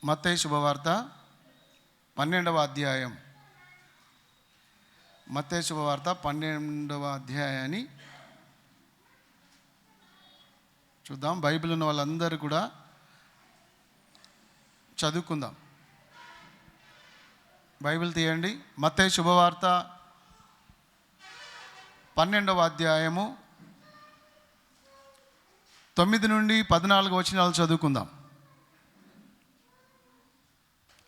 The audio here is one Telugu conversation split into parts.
మత్తయి శుభవార్త 12వ అధ్యాయం. మత్తయి శుభవార్త 12వ అధ్యాయాన్ని చూద్దాం. బైబిల్ ఉన్న వాళ్ళందరూ కూడా చదువుకుందాం. బైబిల్ తీయండి. మత్తయి శుభవార్త 12వ అధ్యాయము 9 నుండి 14 వచనాలు చదువుకుందాం.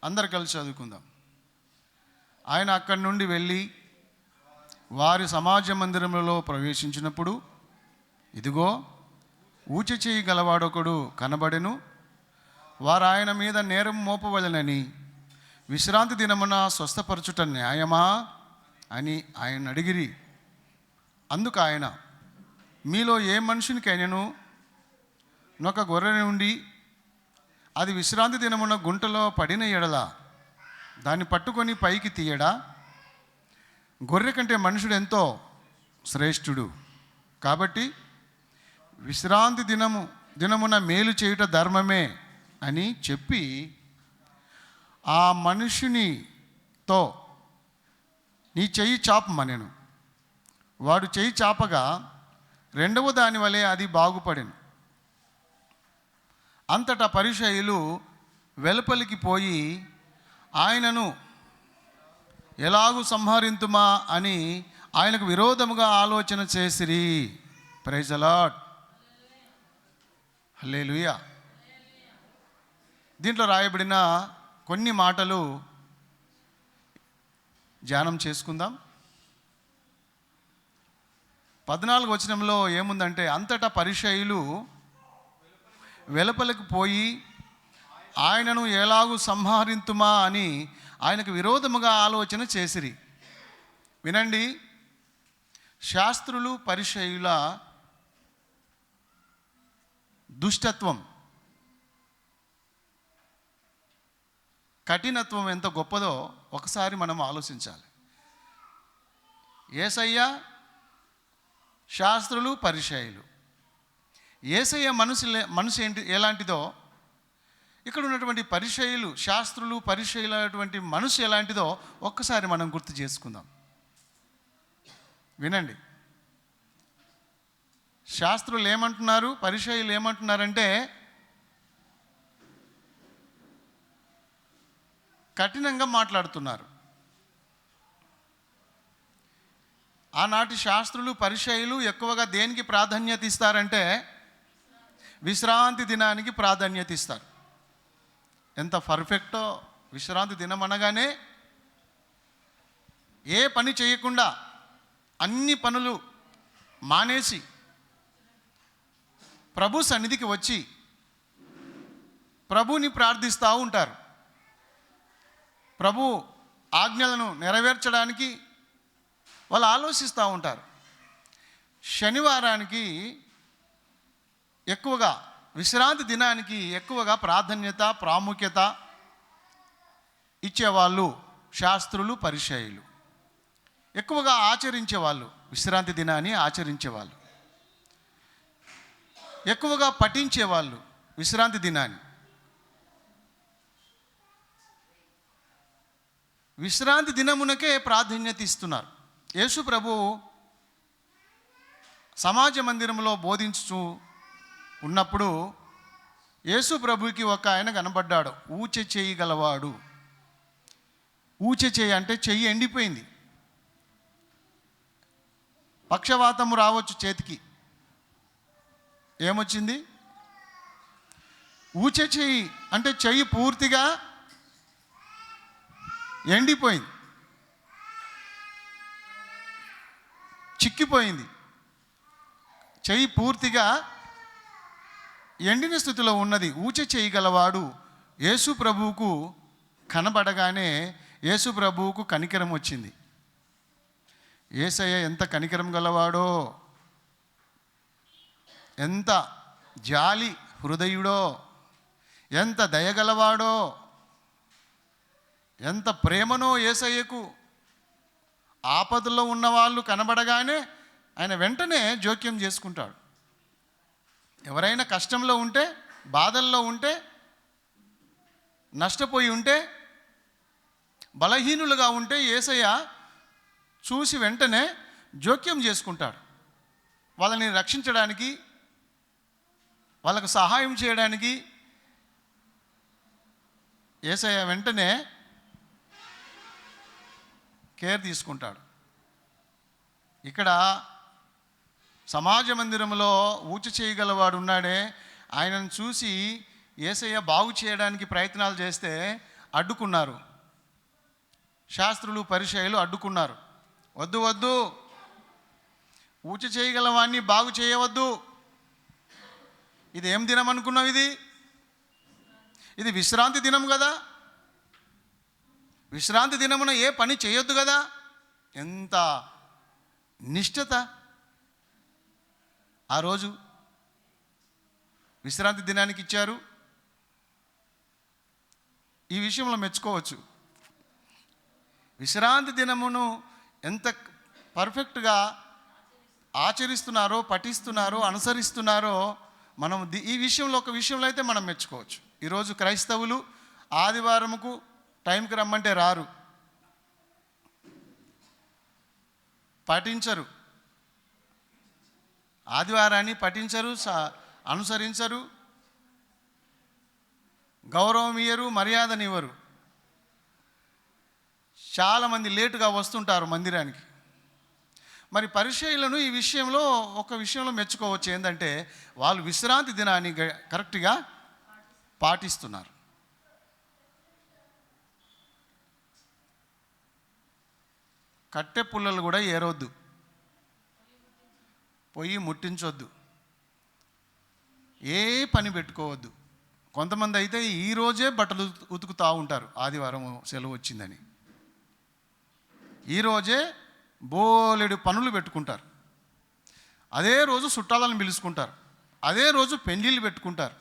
అందరు కలిసి చదువుకుందాం. ఆయన అక్కడి నుండి వెళ్ళి వారి సమాజ మందిరములలో ప్రవేశించినప్పుడు, ఇదిగో ఊచె చేయి గలవాడొకడు కనబడెను. వారు ఆయన మీద నేరం మోపవలెనని, విశ్రాంతి దినమున స్వస్థపరచుట న్యాయమా అని ఆయన అడిగిరి. అందుకు ఆయన, మీలో ఏ మనుషునికైనను నొక గొర్రె నుండి అది విశ్రాంతి దినమున గుంటలో పడిన ఎడల దాన్ని పట్టుకొని పైకి తీయడా? గొర్రె కంటే మనుషుడు ఎంతో శ్రేష్ఠుడు. కాబట్టి విశ్రాంతి దినమున మేలు చేయుట ధర్మమే అని చెప్పి ఆ మనుషునితో, నీ చెయ్యి చాపమనెను. వాడు చెయ్యి చాపగా రెండవ దాని వలె అది బాగుపడెను. అంతటా పరిసయ్యులు వెలుపలికి పోయి ఆయనను ఎలాగూ సంహరింతుమా అని ఆయనకు విరోధముగా ఆలోచన చేసిరి. Praise the Lord. హల్లెలూయా. దీంట్లో రాయబడిన కొన్ని మాటలు ధ్యానం చేసుకుందాం. 14వ వచనంలో ఏముందంటే, అంతటా పరిసయ్యులు వెలుపలికి పోయి ఆయనను ఎలాగూ సంహరింతుమా అని ఆయనకు విరోధముగా ఆలోచన చేసిరి. వినండి, శాస్త్రులు పరిసయ్యుల దుష్టత్వం, కఠినత్వం ఎంత గొప్పదో ఒకసారి మనం ఆలోచించాలి. యేసయ్య, శాస్త్రులు, పరిసయ్యులు. యేసయ్య మనసు ఏంటి, ఎలాంటిదో, ఇక్కడ ఉన్నటువంటి పరిసయ్యులు, శాస్త్రులు, పరిసయ్యులటువంటి మనసు ఎలాంటిదో ఒక్కసారి మనం గుర్తు చేసుకుందాం. వినండి, శాస్త్రులు ఏమంటున్నారు, పరిసయ్యులు ఏమంటున్నారంటే, కఠినంగా మాట్లాడుతున్నారు. ఆనాటి శాస్త్రులు, పరిసయ్యులు ఎక్కువగా దేనికి ప్రాధాన్యత ఇస్తారంటే, విశ్రాంతి దినానికి ప్రాధాన్యత ఇస్తారు. ఎంత పర్ఫెక్టో! విశ్రాంతి దినం అనగానే ఏ పని చేయకుండా అన్ని పనులు మానేసి ప్రభు సన్నిధికి వచ్చి ప్రభుని ప్రార్థిస్తూ ఉంటారు. ప్రభు ఆజ్ఞలను నెరవేర్చడానికి వాళ్ళు ఆలోచిస్తూ ఉంటారు. శనివారానికి ఎక్కువగా, విశ్రాంతి దినానికి ఎక్కువగా ప్రాధాన్యత, ప్రాముఖ్యత ఇచ్చేవాళ్ళు శాస్త్రులు, పరిసయ్యులు. ఎక్కువగా ఆచరించేవాళ్ళు, విశ్రాంతి దినాన్ని ఆచరించేవాళ్ళు, ఎక్కువగా పఠించేవాళ్ళు విశ్రాంతి దినాన్ని. విశ్రాంతి దినమునకే ప్రాధాన్యత ఇస్తున్నారు. యేసు ప్రభు సమాజ మందిరంలో బోధించుచు ఉన్నప్పుడు యేసు ప్రభుకి ఒక ఆయన కనబడ్డాడు, ఊచె చేయి గలవాడు. ఊచె చేయి అంటే చెయ్యి ఎండిపోయింది. పక్షవాతము రావచ్చు చేతికి. ఏమొచ్చింది? ఊచె చేయి అంటే చెయ్యి పూర్తిగా ఎండిపోయింది, చిక్కిపోయింది. చెయ్యి పూర్తిగా ఎండిన స్థితిలో ఉన్నది. ఊచె చేయగలవాడు యేసు ప్రభువుకు కనబడగానే యేసు ప్రభువుకు కనికరం వచ్చింది. యేసయ్య ఎంత కనికరం గలవాడో, ఎంత జాలి హృదయుడో, ఎంత దయగలవాడో, ఎంత ప్రేమనో యేసయ్యకు. ఆపదలో ఉన్నవాళ్ళు కనబడగానే ఆయన వెంటనే జోక్యం చేసుకుంటాడు. ఎవరైనా కష్టంలో ఉంటే, బాధల్లో ఉంటే నష్టపోయి ఉంటే, బలహీనులుగా ఉంటే యేసయ్య చూసి వెంటనే జోక్యం చేసుకుంటాడు. వాళ్ళని రక్షించడానికి, వాళ్ళకు సహాయం చేయడానికి యేసయ్య వెంటనే కేర్ తీసుకుంటాడు. ఇక్కడ సమాజ మందిరంలో ఊచ చేయగలవాడు ఉన్నాడే, ఆయనను చూసి యేసయ్య బాగు చేయడానికి ప్రయత్నాలు చేస్తే అడ్డుకున్నారు. శాస్త్రులు పరిసయ్యులు అడ్డుకున్నారు. వద్దు వద్దు, ఊచ చేయగలవాన్ని బాగు చేయవద్దు. ఇది ఏం దినం అనుకున్నావు? ఇది విశ్రాంతి దినం కదా. విశ్రాంతి దినమున ఏ పని చేయొద్దు కదా. ఎంత నిష్ఠత! ఆ రోజు విశ్రాంతి దినానికి ఇచ్చారు. ఈ విషయంలో మెచ్చుకోవచ్చు. విశ్రాంతి దినమును ఎంత పర్ఫెక్ట్గా ఆచరిస్తున్నారో, పఠిస్తున్నారో, అనుసరిస్తున్నారో మనం ఈ విషయంలో, ఒక విషయంలో అయితే మనం మెచ్చుకోవచ్చు. ఈరోజు క్రైస్తవులు ఆదివారముకు టైంకి రమ్మంటే రారు, పాటించరు. ఆదివారాన్ని పఠించరు, అనుసరించరు, గౌరవం ఇయ్యరు, మర్యాదనివ్వరు. చాలామంది లేటుగా వస్తుంటారు మందిరానికి. మరి పరిసయ్యులను ఈ విషయంలో, ఒక విషయంలో మెచ్చుకోవచ్చు. ఏంటంటే వాళ్ళు విశ్రాంతి దినాన్ని కరెక్ట్గా పాటిస్తున్నారు. కట్టె పుల్లలు కూడా ఏరవద్దు, పొయ్యి ముట్టించొద్దు, ఏ పని పెట్టుకోవద్దు. కొంతమంది అయితే ఈరోజే బట్టలు ఉతుకుతూ ఉంటారు, ఆదివారం సెలవు వచ్చిందని. ఈరోజే బోలెడు పనులు పెట్టుకుంటారు. అదే రోజు చుట్టాలను పిలుచుకుంటారు. అదే రోజు పెళ్ళిళ్ళు పెట్టుకుంటారు.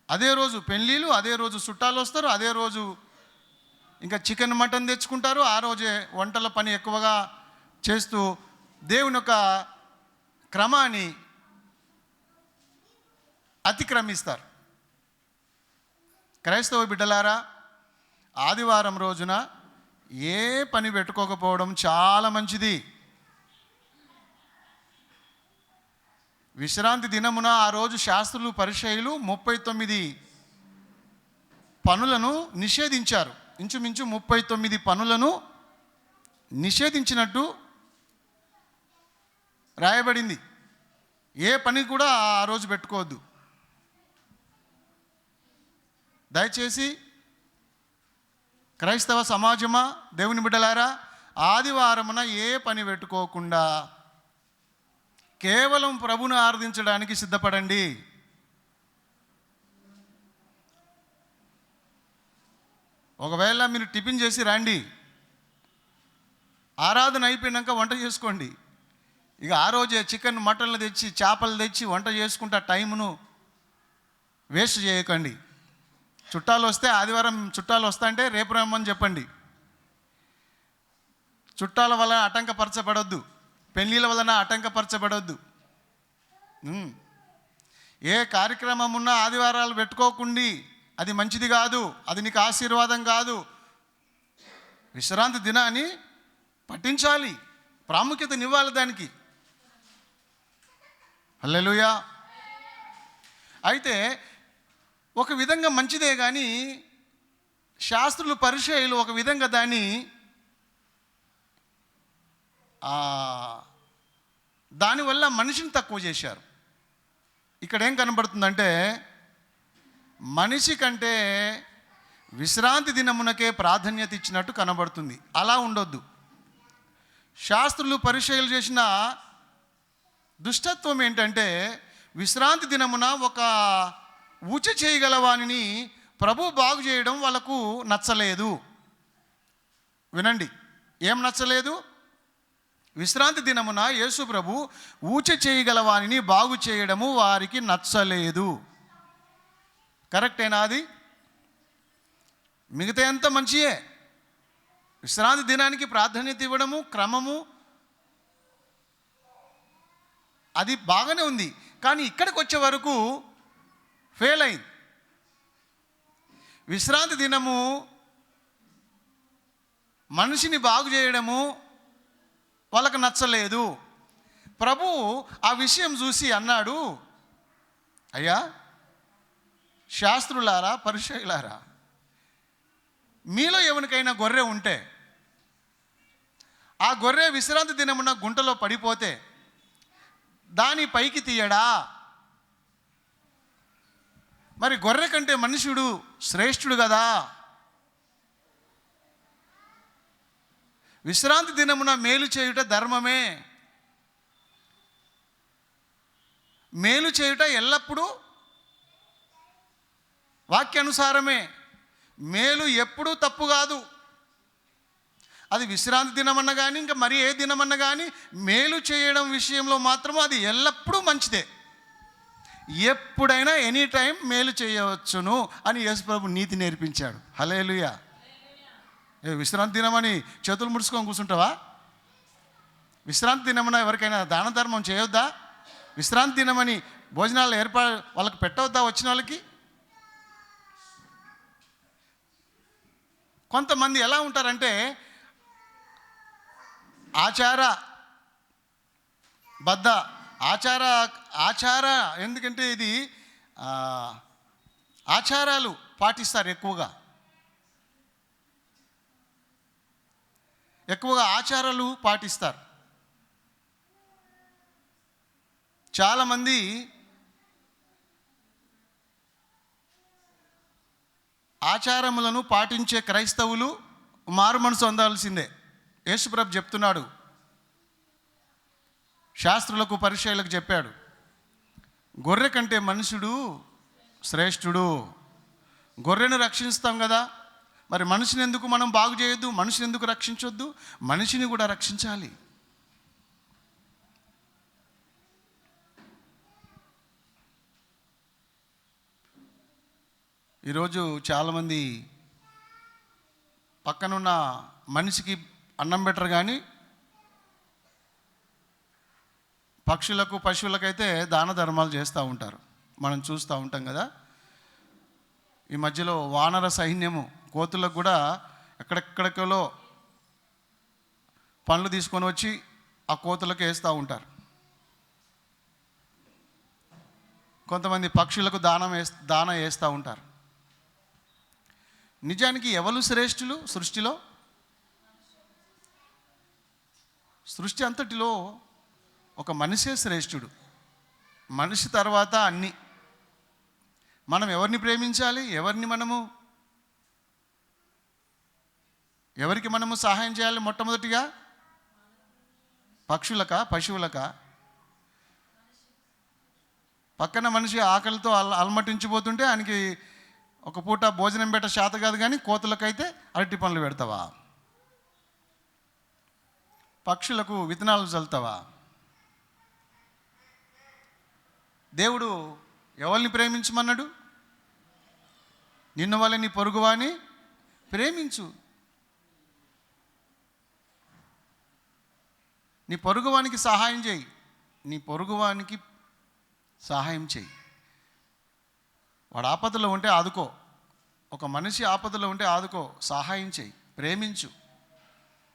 అదే రోజు పెళ్ళిళ్ళు, అదే రోజు చుట్టాలు వస్తారు. అదే రోజు ఇంకా చికెన్ మటన్ తెచ్చుకుంటారు. ఆ రోజే వంటల పని ఎక్కువగా చేస్తూ దేవుని యొక్క క్రమాన్ని అతిక్రమిస్తారు. క్రైస్తవ బిడ్డలారా, ఆదివారం రోజున ఏ పని పెట్టుకోకపోవడం చాలా మంచిది. విశ్రాంతి దినమున ఆ రోజు శాస్త్రులు పరిసయ్యులు 39 పనులను నిషేధించారు. ఇంచుమించు 39 పనులను నిషేధించినట్టు రాయబడింది. ఏ పని కూడా ఆ రోజు పెట్టుకోవద్దు. దయచేసి క్రైస్తవ సమాజమా, దేవుని బిడ్డలారా, ఆదివారమున ఏ పని పెట్టుకోకుండా కేవలం ప్రభువును ఆరాధించడానికి సిద్ధపడండి. ఒకవేళ మీరు టిఫిన్ చేసి రండి, ఆరాధన అయిపోయినాక వంట చేసుకోండి. ఇక ఆ రోజే చికెన్ మటన్లు తెచ్చి, చేపలు తెచ్చి వంట చేసుకుంటా టైమును వేస్ట్ చేయకండి. చుట్టాలు వస్తే, ఆదివారం చుట్టాలు వస్తా అంటే రేపు రమ్మని చెప్పండి. చుట్టాల వలన ఆటంకపరచబడొద్దు, పెళ్ళిళ్ళ వలన ఆటంకపరచబడొద్దు. ఏ కార్యక్రమం ఉన్నా ఆదివారాలు పెట్టుకోకుండి, అది మంచిది కాదు, అది నీకు ఆశీర్వాదం కాదు. విశ్రాంతి దినాన్ని పఠించాలి, ప్రాముఖ్యతనివ్వాలి దానికి. హల్లెలూయా. అయితే ఒక విధంగా మంచిదే, కానీ శాస్త్రులు పరిసయ్యులు ఒక విధంగా దానివల్ల మనిషిని తక్కువ చేశారు. ఇక్కడ ఏం కనబడుతుందంటే, మనిషి కంటే విశ్రాంతి దినమునకే ప్రాధాన్యత ఇచ్చినట్టు కనబడుతుంది. అలా ఉండొద్దు. శాస్త్రులు పరిసయ్యులు చేసిన దుష్టత్వం ఏంటంటే, విశ్రాంతి దినమున ఒక ఊచ చేయగలవానిని ప్రభు బాగు చేయడం వాళ్ళకు నచ్చలేదు. వినండి, ఏం నచ్చలేదు? విశ్రాంతి దినమున యేసు ప్రభు ఊచ చేయగలవానిని బాగు చేయడము వారికి నచ్చలేదు. కరెక్టేనా? అది మిగతా అంతా మంచియే. విశ్రాంతి దినానికి ప్రాధాన్యత ఇవ్వడము, క్రమము, అది బాగానే ఉంది. కానీ ఇక్కడికి వచ్చే వరకు ఫెయిల్ అయింది. విశ్రాంతి దినము మనిషిని బాగు చేయడము వాళ్ళకు నచ్చలేదు. ప్రభువు ఆ విషయం చూసి అన్నాడు, అయ్యా శాస్త్రులారా, పరిసయ్యులారా, మీలో ఎవరికైనా గొర్రె ఉంటే ఆ గొర్రె విశ్రాంతి దినమున గుంటలో పడిపోతే దాని పైకి తీయడా? మరి గొర్రె కంటే మనుషుడు శ్రేష్ఠుడు కదా. విశ్రాంతి దినమున మేలు చేయుట ధర్మమే. మేలు చేయుట ఎల్లప్పుడూ వాక్యానుసారమే. మేలు ఎప్పుడూ తప్పు కాదు. అది విశ్రాంతి దినమన్నా కానీ ఇంకా మరి ఏ దినమన్నా కానీ మేలు చేయడం విషయంలో మాత్రం అది ఎల్లప్పుడూ మంచిదే. ఎప్పుడైనా ఎనీ టైం మేలు చేయవచ్చును అని యేసుప్రభు నీతి నేర్పించాడు. హల్లెలూయా. విశ్రాంతి దినమని చేతులు ముడుచుకొని కూర్చుంటావా? విశ్రాంతి దినమన ఎవరికైనా దాన ధర్మం చేయొద్దా? విశ్రాంతి దినమని భోజనాలు వాళ్ళకి పెట్టవద్దా? వచ్చిన వాళ్ళకి కొంతమంది ఎలా ఉంటారంటే ఆచార ఎందుకంటే ఇది ఆచారాలు పాటిస్తారు. ఎక్కువగా ఆచారాలు పాటిస్తారు. చాలామంది ఆచారములను పాటించే క్రైస్తవులు మారు మనసు పొందాల్సిందే. యేసుప్రభు చెప్తున్నాడు, శాస్త్రులకు పరిసయ్యులకు చెప్పాడు, గొర్రె కంటే మనుషుడు శ్రేష్ఠుడు. గొర్రెను రక్షిస్తాం కదా, మరి మనిషిని ఎందుకు మనం బాగు చేయొద్దు? మనిషిని ఎందుకు రక్షించొద్దు? మనిషిని కూడా రక్షించాలి. ఈరోజు చాలామంది పక్కనున్న మనిషికి అన్నం పెట్టరు, కానీ పక్షులకు పశువులకైతే దాన ధర్మాలు చేస్తూ ఉంటారు. మనం చూస్తూ ఉంటాం కదా. ఈ మధ్యలో వానర సైన్యము కోతులకు కూడా ఎక్కడెక్కడికలో పండ్లు తీసుకొని వచ్చి ఆ కోతులకు వేస్తూ ఉంటారు. కొంతమంది పక్షులకు దాన వేస్తూ ఉంటారు. నిజానికి ఎవరు శ్రేష్ఠులు సృష్టిలో? సృష్టి అంతటిలో ఒక మనిషే శ్రేష్ఠుడు. మనిషి తర్వాత అన్నీ. మనం ఎవరిని ప్రేమించాలి? ఎవరికి మనము సహాయం చేయాలి? మొట్టమొదటిగా పక్షులకా, పశువులకా? పక్కన మనిషి ఆకలితో అలమటించిపోతుంటే ఆయనకి ఒక పూట భోజనం పెట్ట శాత కాదు, కానీ కోతులకైతే అరటి పండ్లు పెడతావా? పక్షులకు విత్తనాలు చల్లుతావా? దేవుడు ఎవరిని ప్రేమించమన్నాడు? నిన్ను వల్ల నీ పొరుగువాని ప్రేమించు. నీ పొరుగువానికి సహాయం చేయి. నీ పొరుగువానికి సహాయం చేయి. వాడు ఆపదలో ఉంటే ఆదుకో. ఒక మనిషి ఆపదలో ఉంటే ఆదుకో, సహాయం చేయి, ప్రేమించు.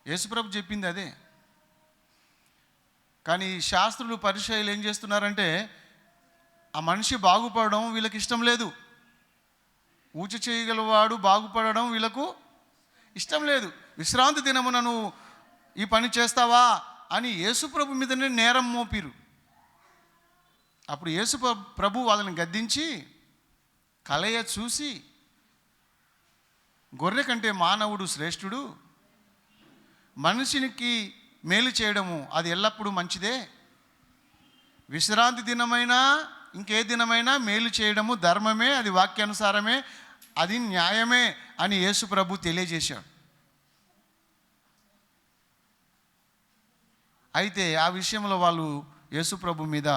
యేసుప్రభు చెప్పింది అదే. కానీ శాస్త్రులు పరిసయ్యులు ఏం చేస్తున్నారంటే ఆ మనిషి బాగుపడడం వీళ్ళకి ఇష్టం లేదు. ఊచ చేయగలవాడు బాగుపడడం వీళ్ళకు ఇష్టం లేదు. విశ్రాంతి దినమున నువ్వు ఈ పని చేస్తావా అని యేసుప్రభు మీదనే నేరం మోపిరు. అప్పుడు యేసు ప్రభు వాళ్ళని గద్దించి కలయ చూసి, గొర్రె కంటే మానవుడు శ్రేష్ఠుడు, మనిషినికి మేలు చేయడము అది ఎల్లప్పుడూ మంచిదే. విశ్రాంతి దినమైనా ఇంకే దినమైనా మేలు చేయడము ధర్మమే, అది వాక్యానుసారమే, అది న్యాయమే అని యేసు ప్రభు తెలియజేశాడు. అయితే ఆ విషయంలో వాళ్ళు యేసు ప్రభు మీద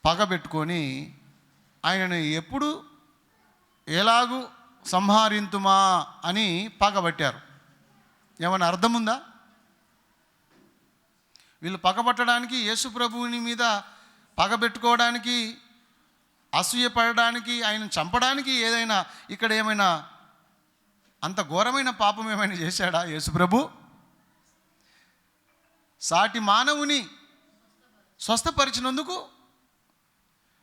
పగబెట్టుకొని ఆయనను ఎప్పుడు ఎలాగూ సంహరింతుమా అని పగబట్టారు. ఏమైనా అర్థం ఉందా? వీళ్ళు పగబట్టడానికి, యేసు ప్రభువుని మీద పగబెట్టుకోవడానికి అసూయపడడానికి, ఆయన చంపడానికి ఏదైనా ఇక్కడ ఏమైనా అంత ఘోరమైన పాపం ఏమైనా చేశాడా యేసుప్రభు? సాటి మానవుని స్వస్థపరిచినందుకు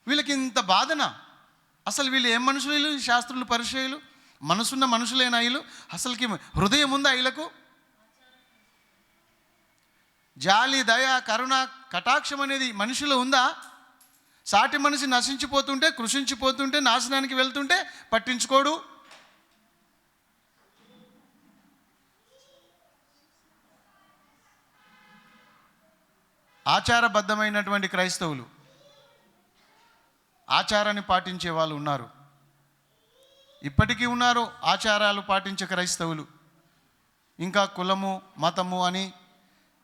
వీళ్ళకి ఇంత బాధన. అసలు వీళ్ళు ఏం మనుషులు? వీళ్ళు శాస్త్రులు, పరిచయులు, మనసున్న మనుషులైన వీళ్ళు. అసలుకి హృదయం ఉందా వీళ్ళకు? జాలి, దయ, కరుణ, కటాక్షం అనేది మనిషిలో ఉందా? సాటి మనిషి నశించిపోతుంటే, కృషించిపోతుంటే, నాశనానికి వెళ్తుంటే పట్టించుకోడు. ఆచారబద్ధమైనటువంటి క్రైస్తవులు, ఆచారాన్ని పాటించే వాళ్ళు ఉన్నారు, ఇప్పటికీ ఉన్నారు. ఆచారాలు పాటించే క్రైస్తవులు ఇంకా కులము, మతము అని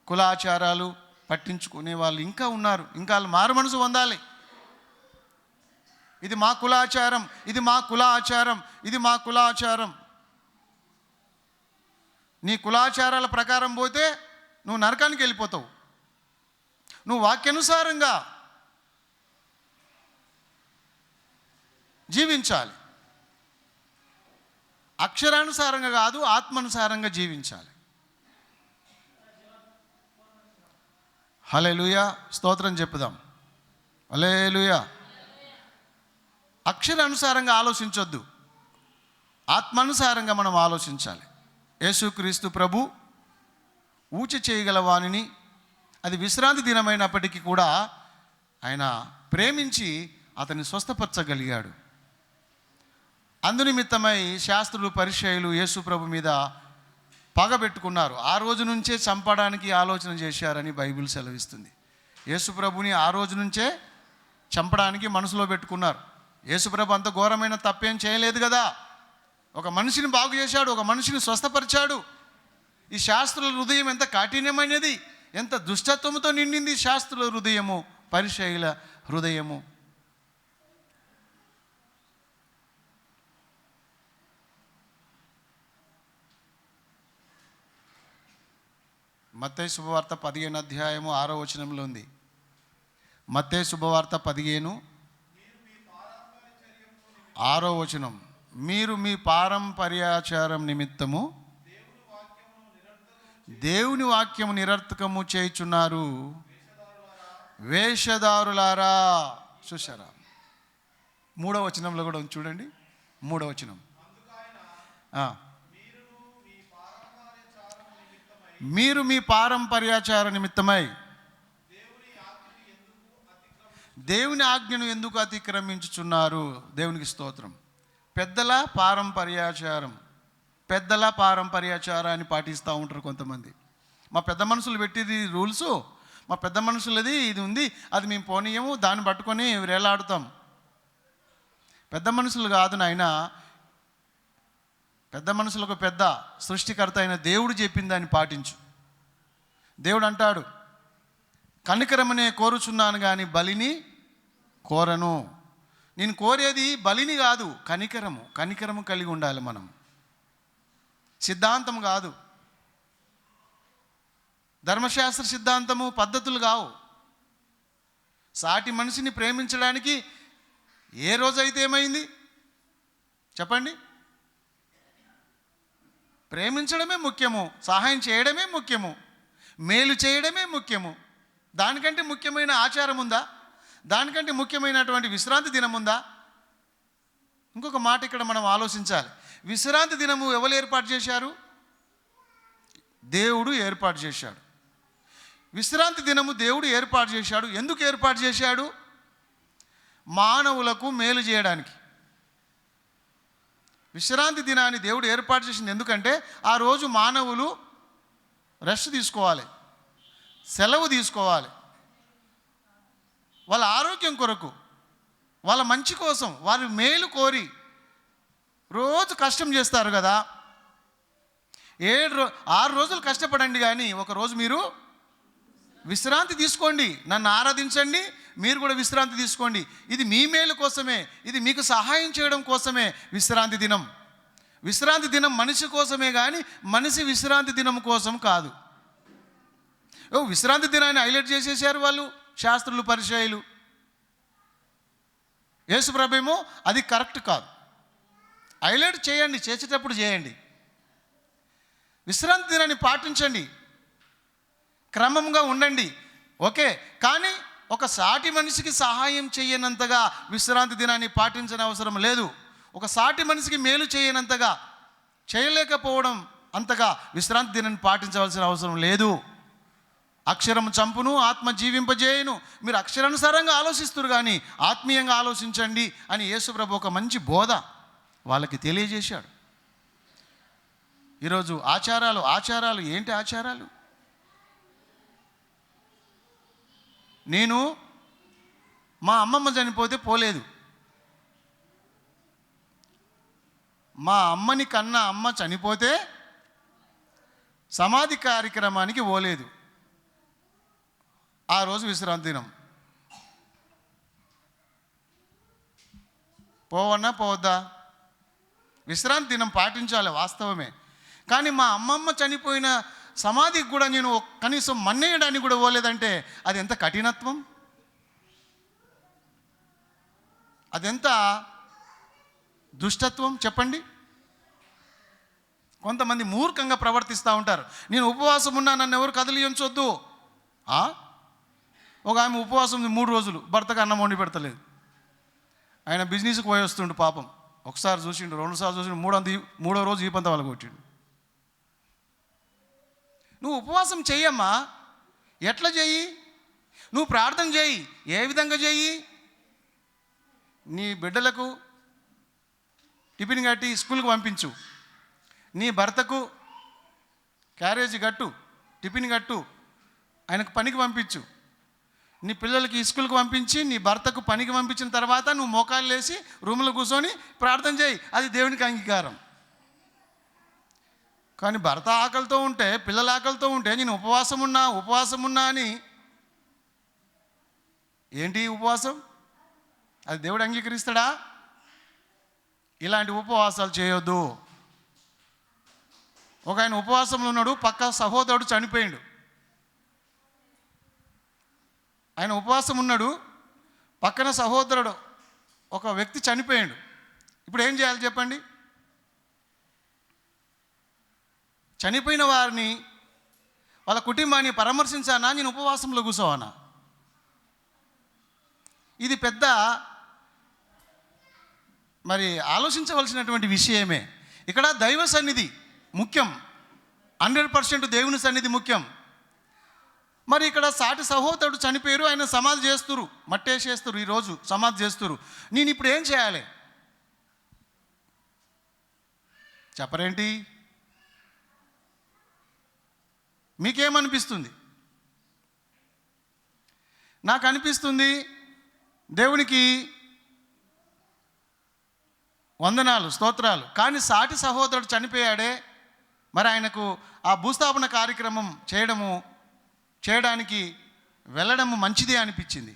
కుల ఆచారాలు పట్టించుకునే వాళ్ళు ఇంకా ఉన్నారు. ఇంకా వాళ్ళు మారు మనసు పొందాలి. ఇది మా కుల ఆచారం, ఇది మా కుల ఆచారం, ఇది మా కుల ఆచారం. నీ కులాచారాల ప్రకారం పోతే నువ్వు నరకానికి వెళ్ళిపోతావు. నువ్వు వాక్యానుసారంగా జీవించాలి. అక్షరానుసారంగా కాదు, ఆత్మానుసారంగా జీవించాలి. హల్లెలూయా, స్తోత్రం చెప్పుదాం. హల్లెలూయా. అక్షరానుసారంగా ఆలోచించొద్దు, ఆత్మానుసారంగా మనం ఆలోచించాలి. యేసుక్రీస్తు ప్రభు ఊచి చేయగల వానిని, అది విశ్రాంతి దినమైనప్పటికీ కూడా ఆయన ప్రేమించి అతన్ని స్వస్థపరచగలిగాడు. అందునిమిత్తమై శాస్త్రులు, పరిచయులు యేసు ప్రభు మీద పగబెట్టుకున్నారు. ఆ రోజు నుంచే చంపడానికి ఆలోచన చేశారని బైబిల్ సెలవిస్తుంది. యేసు ప్రభుని ఆ రోజు నుంచే చంపడానికి మనసులో పెట్టుకున్నారు. యేసు ప్రభు అంత ఘోరమైన తప్పేం చేయలేదు కదా. ఒక మనిషిని బాగు చేశాడు, ఒక మనిషిని స్వస్థపరిచాడు. ఈ శాస్త్రుల హృదయం ఎంత కాఠిన్యమైనది, ఎంత దుష్టత్వంతో నిండింది శాస్త్రుల హృదయము, పరిచయుల హృదయము. మత్తయి శుభవార్త 15 అధ్యాయము 6వ వచనంలో ఉంది. మత్తయి శుభవార్త 15 6వ వచనం. మీరు మీ పారంపర్యాచారం నిమిత్తము దేవుని వాక్యము నిరర్థకము చేయుచున్నారు, వేషధారులారా. చూశారా? 3వ వచనంలో కూడా ఉంది చూడండి. 3వ వచనం, మీరు మీ పారంపర్యాచార నిమిత్తమై దేవుని ఆజ్ఞను ఎందుకు అతిక్రమించుచున్నారు? దేవునికి స్తోత్రం. పెద్దల పారంపర్యాచారాన్ని పాటిస్తూ ఉంటారు కొంతమంది. మా పెద్ద మనుషులు పెట్టింది రూల్స్, మా పెద్ద మనుషులది ఇది ఉంది, అది మేము పోనీయము, దాన్ని పట్టుకొని వేలాడుతాం. పెద్ద మనుషులు కాదు నాయన, పెద్ద మనుషులకు పెద్ద సృష్టికర్త అయిన దేవుడు చెప్పిన దాన్ని పాటించు. దేవుడు అంటాడు, కనికరమనే కోరుచున్నాను కానీ బలిని కోరను. నేను కోరేది బలిని కాదు, కనికరము కలిగి ఉండాలి మనం. సిద్ధాంతం కాదు, ధర్మశాస్త్ర సిద్ధాంతము, పద్ధతులు కావు. సాటి మనిషిని ప్రేమించడానికి ఏ రోజైతే ఏమైంది చెప్పండి? ప్రేమించడమే ముఖ్యము, సహాయం చేయడమే ముఖ్యము, మేలు చేయడమే ముఖ్యము. దానికంటే ముఖ్యమైన ఆచారం ఉందా? దానికంటే ముఖ్యమైనటువంటి విశ్రాంతి దినం ఉందా? ఇంకొక మాట ఇక్కడ మనం ఆలోచించాలి. విశ్రాంతి దినము ఎవరు ఏర్పాటు చేశారు? దేవుడు ఏర్పాటు చేశాడు. విశ్రాంతి దినము దేవుడు ఏర్పాటు చేశాడు. ఎందుకు ఏర్పాటు చేశాడు? మానవులకు మేలు చేయడానికి. విశ్రాంతి దినాన్ని దేవుడు ఏర్పాటు చేసింది ఎందుకంటే ఆ రోజు మానవులు రెస్ట్ తీసుకోవాలి, సెలవు తీసుకోవాలి. వాళ్ళ ఆరోగ్యం కొరకు, వాళ్ళ మంచి కోసం, వారి మేలు కోరి రోజు కష్టం చేస్తారు కదా. 6 రోజులు కష్టపడండి, కానీ ఒకరోజు మీరు విశ్రాంతి తీసుకోండి, నన్ను ఆరాధించండి, మీరు కూడా విశ్రాంతి తీసుకోండి. ఇది మీ మేలు కోసమే, ఇది మీకు సహాయం చేయడం కోసమే విశ్రాంతి దినం. విశ్రాంతి దినం మనిషి కోసమే కానీ మనిషి విశ్రాంతి దినం కోసం కాదు. విశ్రాంతి దినాన్ని హైలైట్ చేసేసారు వాళ్ళు శాస్త్రులు, పరిచయులు. యేసుప్రభు ఏమో అది కరెక్ట్ కాదు. హైలైట్ చేయండి, చేసేటప్పుడు చేయండి. విశ్రాంతి దినాన్ని పాటించండి, క్రమంగా ఉండండి, ఓకే. కానీ ఒక సాటి మనిషికి సహాయం చేయనంతగా విశ్రాంతి దినాన్ని పాటించని అవసరం లేదు. ఒక సాటి మనిషికి మేలు చేయనంతగా, చేయలేకపోవడం అంతగా విశ్రాంతి దినాన్ని పాటించవలసిన అవసరం లేదు. అక్షరం చంపును, ఆత్మ జీవింపజేయును. మీరు అక్షరానుసారంగా ఆలోచిస్తున్నారు కానీ ఆత్మీయంగా ఆలోచించండి అని యేసుప్రభు ఒక మంచి బోధ వాళ్ళకి తెలియజేశాడు. ఈరోజు ఆచారాలు ఏంటి? ఆచారాలు నేను మా అమ్మమ్మ చనిపోతే పోలేదు, మా అమ్మని కన్నా అమ్మ చనిపోతే సమాధి కార్యక్రమానికి పోలేదు. ఆ రోజు విశ్రాంతి దినం. పోవన్నా పోవద్దా? విశ్రాంతి దినం పాటించాలి, వాస్తవమే. కానీ మా అమ్మమ్మ చనిపోయిన సమాధికి కూడా నేను కనీసం మన్నేయడానికి కూడా పోలేదంటే అది ఎంత కఠినత్వం, అదెంత దుష్టత్వం చెప్పండి. కొంతమంది మూర్ఖంగా ప్రవర్తిస్తూ ఉంటారు. నేను ఉపవాసం ఉన్నా, నన్ను ఎవరు కదిలించొద్దు. ఒక ఆమె ఉపవాసం 3 రోజులు, భర్తకు అన్నం వండి పెడతలేదు. ఆయన బిజినెస్కి పోయి వస్తుండు పాపం. ఒకసారి చూసిండు, 2 సార్లు చూసిండు, మూడో రోజు ఈ పంత వాళ్ళకి కొట్టిండు. నువ్వు ఉపవాసం చెయ్యమ్మా, ఎట్లా చెయ్యి? నువ్వు ప్రార్థన చేయి. ఏ విధంగా చెయ్యి? నీ బిడ్డలకు టిఫిన్ కట్టి స్కూల్కి పంపించు, నీ భర్తకు క్యారేజీ కట్టు, టిఫిన్ కట్టు, ఆయనకు పనికి పంపించు. నీ పిల్లలకి స్కూల్కి పంపించి నీ భర్తకు పనికి పంపించిన తర్వాత నువ్వు మోకాలు లేసి రూమ్లో కూర్చొని ప్రార్థన చేయి. అది దేవునికి అంగీకారం. కానీ భర్త ఆకలితో ఉంటే, పిల్లల ఆకలితో ఉంటే నేను ఉపవాసం ఉన్నా అని ఏంటి ఉపవాసం? అది దేవుడు అంగీకరిస్తాడా? ఇలాంటి ఉపవాసాలు చేయొద్దు. ఒక ఆయన ఉపవాసంలో ఉన్నాడు, పక్క సహోదరుడు చనిపోయాడు. ఆయన ఉపవాసం ఉన్నాడు, పక్కన సహోదరుడు ఒక వ్యక్తి చనిపోయాడు. ఇప్పుడు ఏం చేయాలి చెప్పండి? చనిపోయిన వారిని, వాళ్ళ కుటుంబాన్ని పరామర్శించానా, నేను ఉపవాసంలో కూర్చోవానా? ఇది పెద్ద మరి ఆలోచించవలసినటువంటి విషయమే. ఇక్కడ దైవ సన్నిధి ముఖ్యం, 100% దేవుని సన్నిధి ముఖ్యం. మరి ఇక్కడ సాటి సహోదరుడు చనిపోయారు, ఆయన సమాధి చేస్తురు, మట్టేసేస్తురు, ఈరోజు సమాధి చేస్తురు. నేను ఇప్పుడు ఏం చేయాలి చెప్పరేంటి? మీకేమనిపిస్తుంది? నాకు అనిపిస్తుంది, దేవునికి వందనాలు, స్తోత్రాలు. కానీ సాటి సహోదరుడు చనిపోయాడే, మరి ఆయనకు ఆ భూస్థాపన కార్యక్రమం చేయడానికి వెళ్ళడము మంచిదే అనిపించింది.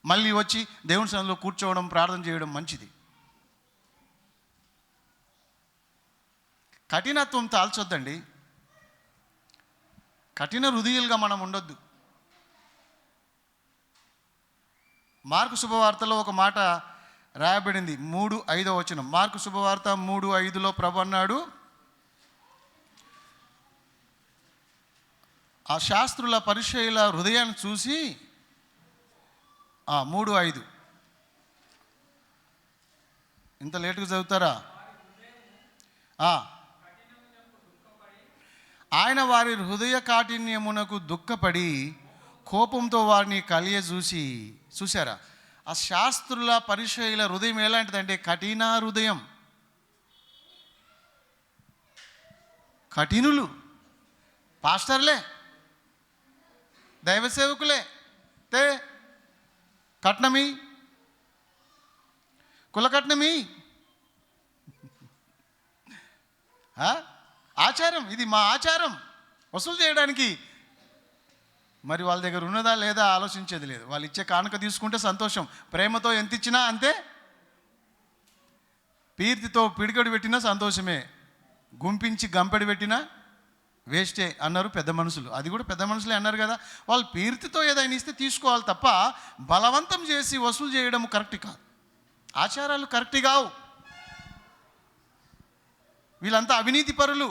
మళ్ళీ వచ్చి దేవుని సన్నిధిలో కూర్చోవడం, ప్రార్థన చేయడం మంచిది. కఠినత్వం తాల్చొద్దండి. కఠిన హృదయులుగా మనం ఉండొద్దు. మార్కు శుభవార్తలో ఒక మాట రాయబడింది, 3:5 వచనం. మార్కు శుభవార్త 3:5లో ప్రభు అన్నాడు, ఆ శాస్త్రుల పరిచయుల హృదయాన్ని చూసి 3:5 ఇంత లేటుగా చదువుతారా? ఆయన వారి హృదయ కాఠిన్యమునకు దుఃఖపడి కోపంతో వారిని చూశారా? ఆ శాస్త్రుల పరిచయుల హృదయం ఎలాంటిదంటే కఠిన హృదయం. కఠినులు, పాస్టర్లే, దైవ సేవకులే, కట్నమి, కులకట్నమి, ఆచారం, ఇది మా ఆచారం వసూలు చేయడానికి. మరి వాళ్ళ దగ్గర ఉన్నదా లేదా ఆలోచించేది లేదు. వాళ్ళు ఇచ్చే కానుక తీసుకుంటే సంతోషం, ప్రేమతో ఎంత ఇచ్చినా అంతే, పీర్తితో పిడికడు పెట్టినా సంతోషమే, గుంపించి గంపెడి పెట్టినా వేస్టే అన్నారు పెద్ద మనుషులు. అది కూడా పెద్ద మనుషులే అన్నారు కదా. వాళ్ళు కీర్తితో ఏదైనా ఇస్తే తీసుకోవాలి తప్ప బలవంతం చేసి వసూలు చేయడం కరెక్ట్ కాదు. ఆచారాలు కరెక్ట్ కావు. వీళ్ళంతా అవినీతి పరులు,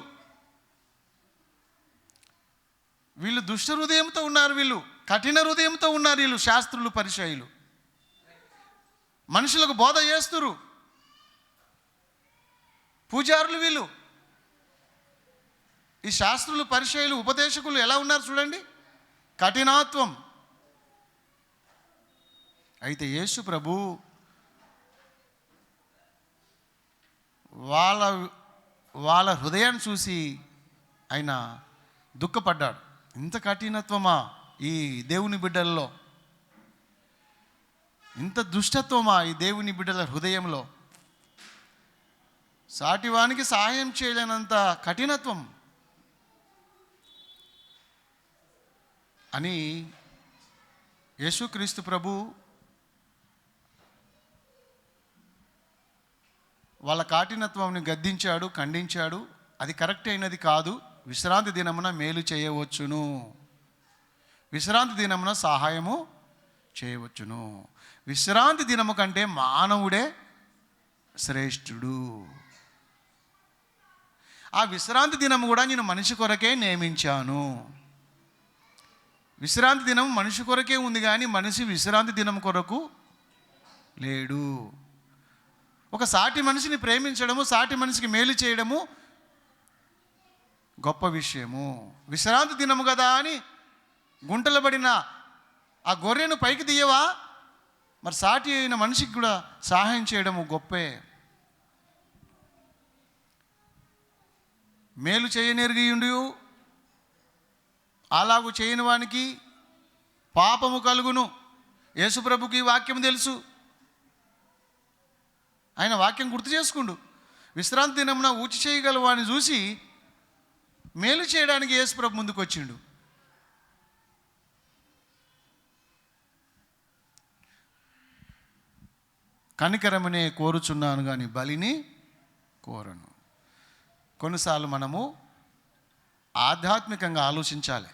వీళ్ళు దుష్ట హృదయంతో ఉన్నారు, వీళ్ళు కఠిన హృదయంతో ఉన్నారు. వీళ్ళు శాస్త్రులు పరిచయులు మనుషులకు బోధ చేస్తురు. పూజారులు వీళ్ళు. ఈ శాస్త్రులు పరిచయులు ఉపదేశకులు ఎలా ఉన్నారు చూడండి, కఠినత్వం. అయితే యేసు ప్రభు వాళ్ళ హృదయాన్ని చూసి ఆయన దుఃఖపడ్డాడు. ఇంత కఠినత్వమా ఈ దేవుని బిడ్డల్లో, ఇంత దుష్టత్వమా ఈ దేవుని బిడ్డల హృదయంలో, సాటివానికి సహాయం చేయలేనంత కఠినత్వం అని యేసుక్రీస్తు ప్రభు వాళ్ళ కాఠినత్వంని గద్దించాడు, ఖండించాడు. అది కరెక్ట్ అయినది కాదు. విశ్రాంతి దినమున మేలు చేయవచ్చును, విశ్రాంతి దినమున సహాయము చేయవచ్చును. విశ్రాంతి దినము కంటే మానవుడే శ్రేష్ఠుడు. ఆ విశ్రాంతి దినము కూడా నేను మనిషి కొరకే నియమించాను. విశ్రాంతి దినం మనిషి కొరకే ఉంది, కానీ మనిషి విశ్రాంతి దినం కొరకు లేడు. ఒక సాటి మనిషిని ప్రేమించడము, సాటి మనిషికి మేలు చేయడము గొప్ప విషయము. విశ్రాంతి దినము కదా అని గుంటలు పడిన ఆ గొర్రెను పైకి తీయవా? మరి సాటి అయిన మనిషికి కూడా సహాయం చేయడము గొప్పే. మేలు చేయనెరిగియుండి అలాగూ చేయని వానికి పాపము కలుగును. యేసుప్రభుకి వాక్యం తెలుసు, ఆయన వాక్యం గుర్తు చేసుకుండు. విశ్రాంతి దినమున ఊచి చేయగలవు అని చూసి మేలు చేయడానికి యేసుప్రభు ముందుకు వచ్చిండు. కనికరమనే కోరుచున్నాను కానీ బలిని కోరను. కొన్నిసార్లు మనము ఆధ్యాత్మికంగా ఆలోచించాలి,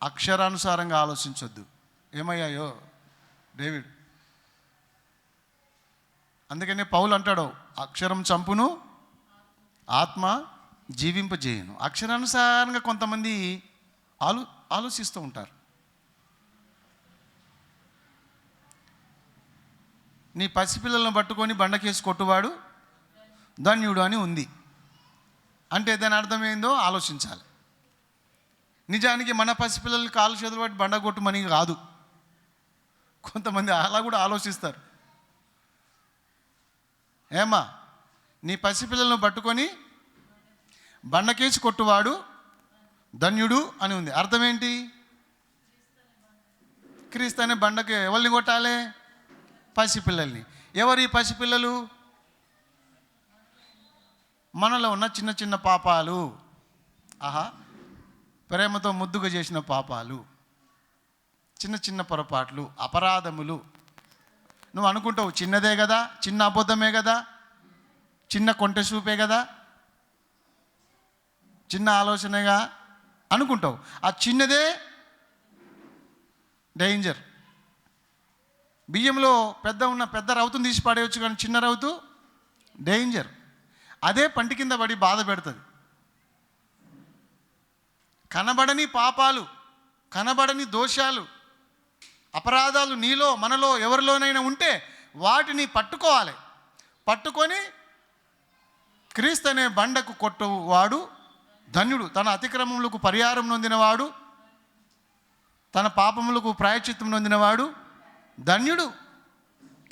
అక్షరానుసారంగా ఆలోచించొద్దు. ఏమయ్యాయో డేవిడ్, అందుకనే పౌలు అంటాడు, అక్షరం చంపును ఆత్మ జీవింపజేయును. అక్షరానుసారంగా కొంతమంది ఆలోచిస్తూ ఉంటారు. నీ పసిపిల్లలను పట్టుకొని బండకేసి కొట్టువాడు ధన్యుడు అని ఉంది. అంటే దాని అర్థం ఏందో ఆలోచించాలి. నిజానికి మన పసిపిల్లలు కాలు చేతులు పట్టి బండ కొట్టుమని కాదు. కొంతమంది అలా కూడా ఆలోచిస్తారు. ఏమా, నీ పసిపిల్లలను పట్టుకొని బండకేసి కొట్టువాడు ధన్యుడు అని ఉంది. అర్థం ఏంటి? క్రీస్తు అనే బండకి ఎవరిని కొట్టాలి? పసిపిల్లల్ని. ఎవరు ఈ పసిపిల్లలు? మనలో ఉన్న చిన్న చిన్న పాపాలు, ప్రేమతో ముద్దుగా చేసిన పాపాలు, చిన్న చిన్న పొరపాట్లు, అపరాధములు. నువ్వు అనుకుంటావు చిన్నదే కదా, చిన్న అబద్ధమే కదా, చిన్న కొంటె చూపే కదా, చిన్న ఆలోచనగా అనుకుంటావు. ఆ చిన్నదే డేంజర్. బియ్యంలో పెద్ద రౌతుని తీసి పడేయచ్చు, కానీ చిన్న రౌతు డేంజర్. అదే పంటి కింద పడి బాధ పెడుతుంది. కనబడని పాపాలు, కనబడని దోషాలు, అపరాధాలు నీలో మనలో ఎవరిలోనైనా ఉంటే వాటిని పట్టుకోవాలి. పట్టుకొని క్రీస్తు అనే బండకు కొట్టువాడు ధన్యుడు. తన అతిక్రమములకు పరిహారం నొందినవాడు, తన పాపములకు ప్రాయశ్చిత్తం నొందినవాడు ధన్యుడు.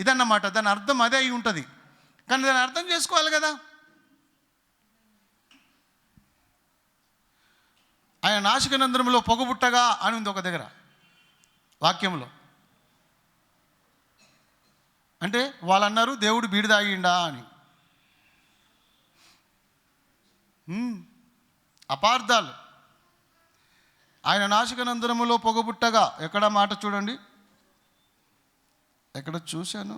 ఇదన్నమాట. దాని అర్థం అదే అయి ఉంటుంది. కానీ దాన్ని అర్థం చేసుకోవాలి కదా. ఆయన నాసికనంద్రములో పొగబుట్టగా అని ఉంది ఒక దగ్గర వాక్యంలో. అంటే వాళ్ళు అన్నారు దేవుడు బీడి తాగిండా అని. అపార్థాలు. ఆయన నాసికనంద్రములో పొగబుట్టగా, ఎక్కడ మాట చూడండి, ఎక్కడ చూశాను,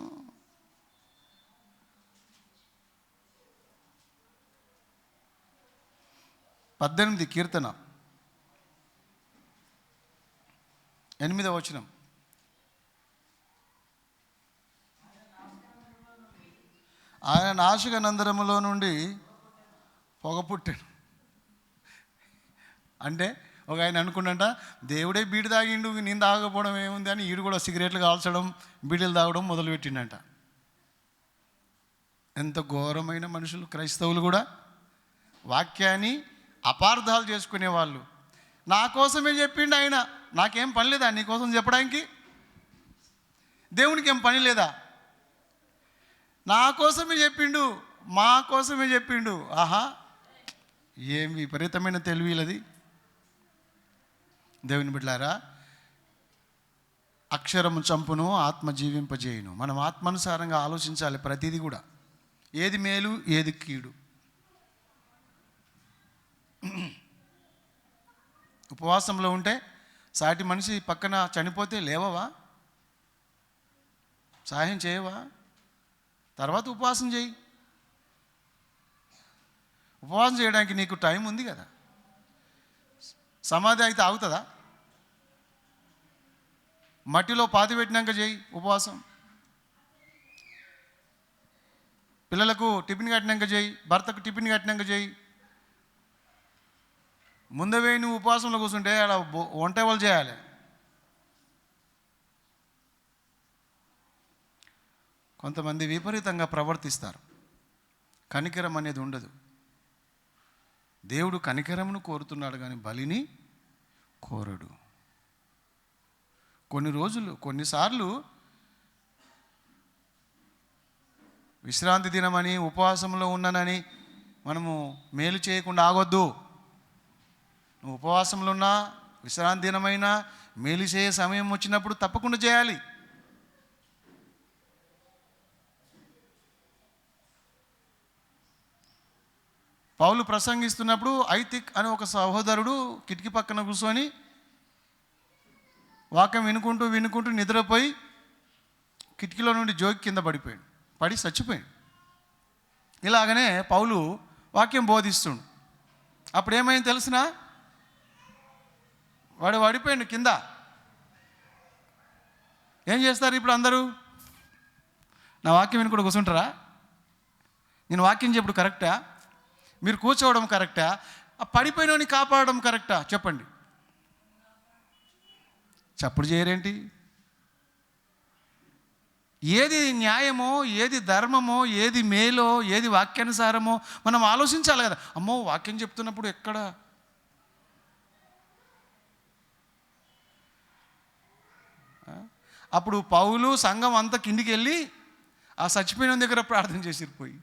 18 కీర్తన 8వ వచనం. ఆయన నాసిక నందరములో నుండి పొగ పుట్టాడు. అంటే ఒక ఆయన అనుకున్నంట, దేవుడే బీడి తాగిండు, నేను తాగకపోవడం ఏముంది అని ఈడు కూడా సిగరెట్లు కాల్చడం, బీడీలు తాగడం మొదలుపెట్టిండంట. ఎంత ఘోరమైన మనుషులు క్రైస్తవులు కూడా. వాక్యాన్ని అపార్థాలు చేసుకునేవాళ్ళు. నా కోసమే చెప్పిండు ఆయన, నాకేం పని లేదా నీ కోసం చెప్పడానికి? దేవునికి ఏం పని లేదా? నా కోసమే చెప్పిండు, మా కోసమే చెప్పిండు. ఆహా, ఏం విపరీతమైన తెలివిలది. దేవుని బిడ్డలారా, అక్షరము చంపును, ఆత్మ జీవింపజేయును. మనం ఆత్మానుసారంగా ఆలోచించాలి ప్రతిదీ కూడా. ఏది మేలు, ఏది కీడు. ఉపవాసంలో ఉంటే సాటి మనిషి పక్కన చనిపోతే లేవవా? సహాయం చేయవా? తర్వాత ఉపవాసం చేయి. ఉపవాసం చేయడానికి నీకు టైం ఉంది కదా. సమాధి అయితే ఆగుతుందా? మట్టిలో పాతి పెట్టినాక చేయి ఉపవాసం. పిల్లలకు టిఫిన్ కట్టినాక చేయి, భర్తకు టిఫిన్ కట్టినాక చేయి. ముందే నువ్వు ఉపవాసంలో కూర్చుంటే అలా వంట వాళ్ళు చేయాలి. కొంతమంది విపరీతంగా ప్రవర్తిస్తారు. కనికరం అనేది ఉండదు. దేవుడు కనికరమును కోరుతున్నాడు కానీ బలిని కోరడు. కొన్నిసార్లు విశ్రాంతి దినమని, ఉపవాసంలో ఉన్నానని మనము మేలు చేయకుండా ఆగొద్దు. నువ్వు ఉపవాసంలో ఉన్నా, విశ్రాంతి దినమైనా, మేలు చేసే సమయం వచ్చినప్పుడు తప్పకుండా చేయాలి. పౌలు ప్రసంగిస్తున్నప్పుడు ఐతిక్ అని ఒక సహోదరుడు కిటికీ పక్కన కూర్చొని వాక్యం వినుకుంటూ నిద్రపోయి కిటికీలో నుండి జోకి కింద పడి చచ్చిపోయాడు. ఇలాగనే పౌలు వాక్యం బోధిస్తుండు. అప్పుడు ఏమైంది తెలిసినా? వాడు పడిపోయాడు కింద. ఏం చేస్తారు ఇప్పుడు అందరూ? నా వాక్యం వినుకుంటూ కూర్చుంటారా? నేను వాక్యం చెప్పుడు కరెక్టా? మీరు కూర్చోవడం కరెక్టా? ఆ పడిపోయినోని కాపాడడం కరెక్టా? చెప్పండి. చప్పుడు చేయరేంటి? ఏది న్యాయమో, ఏది ధర్మమో, ఏది మేలో, ఏది వాక్యానుసారమో మనం ఆలోచించాలి కదా. అమ్మో, వాక్యం చెప్తున్నప్పుడు ఎక్కడ అప్పుడు పౌలు సంఘం అంతా కిందికి వెళ్ళి ఆ చచ్చిపోయిన దగ్గర ప్రార్థన చేసిరు. పోయి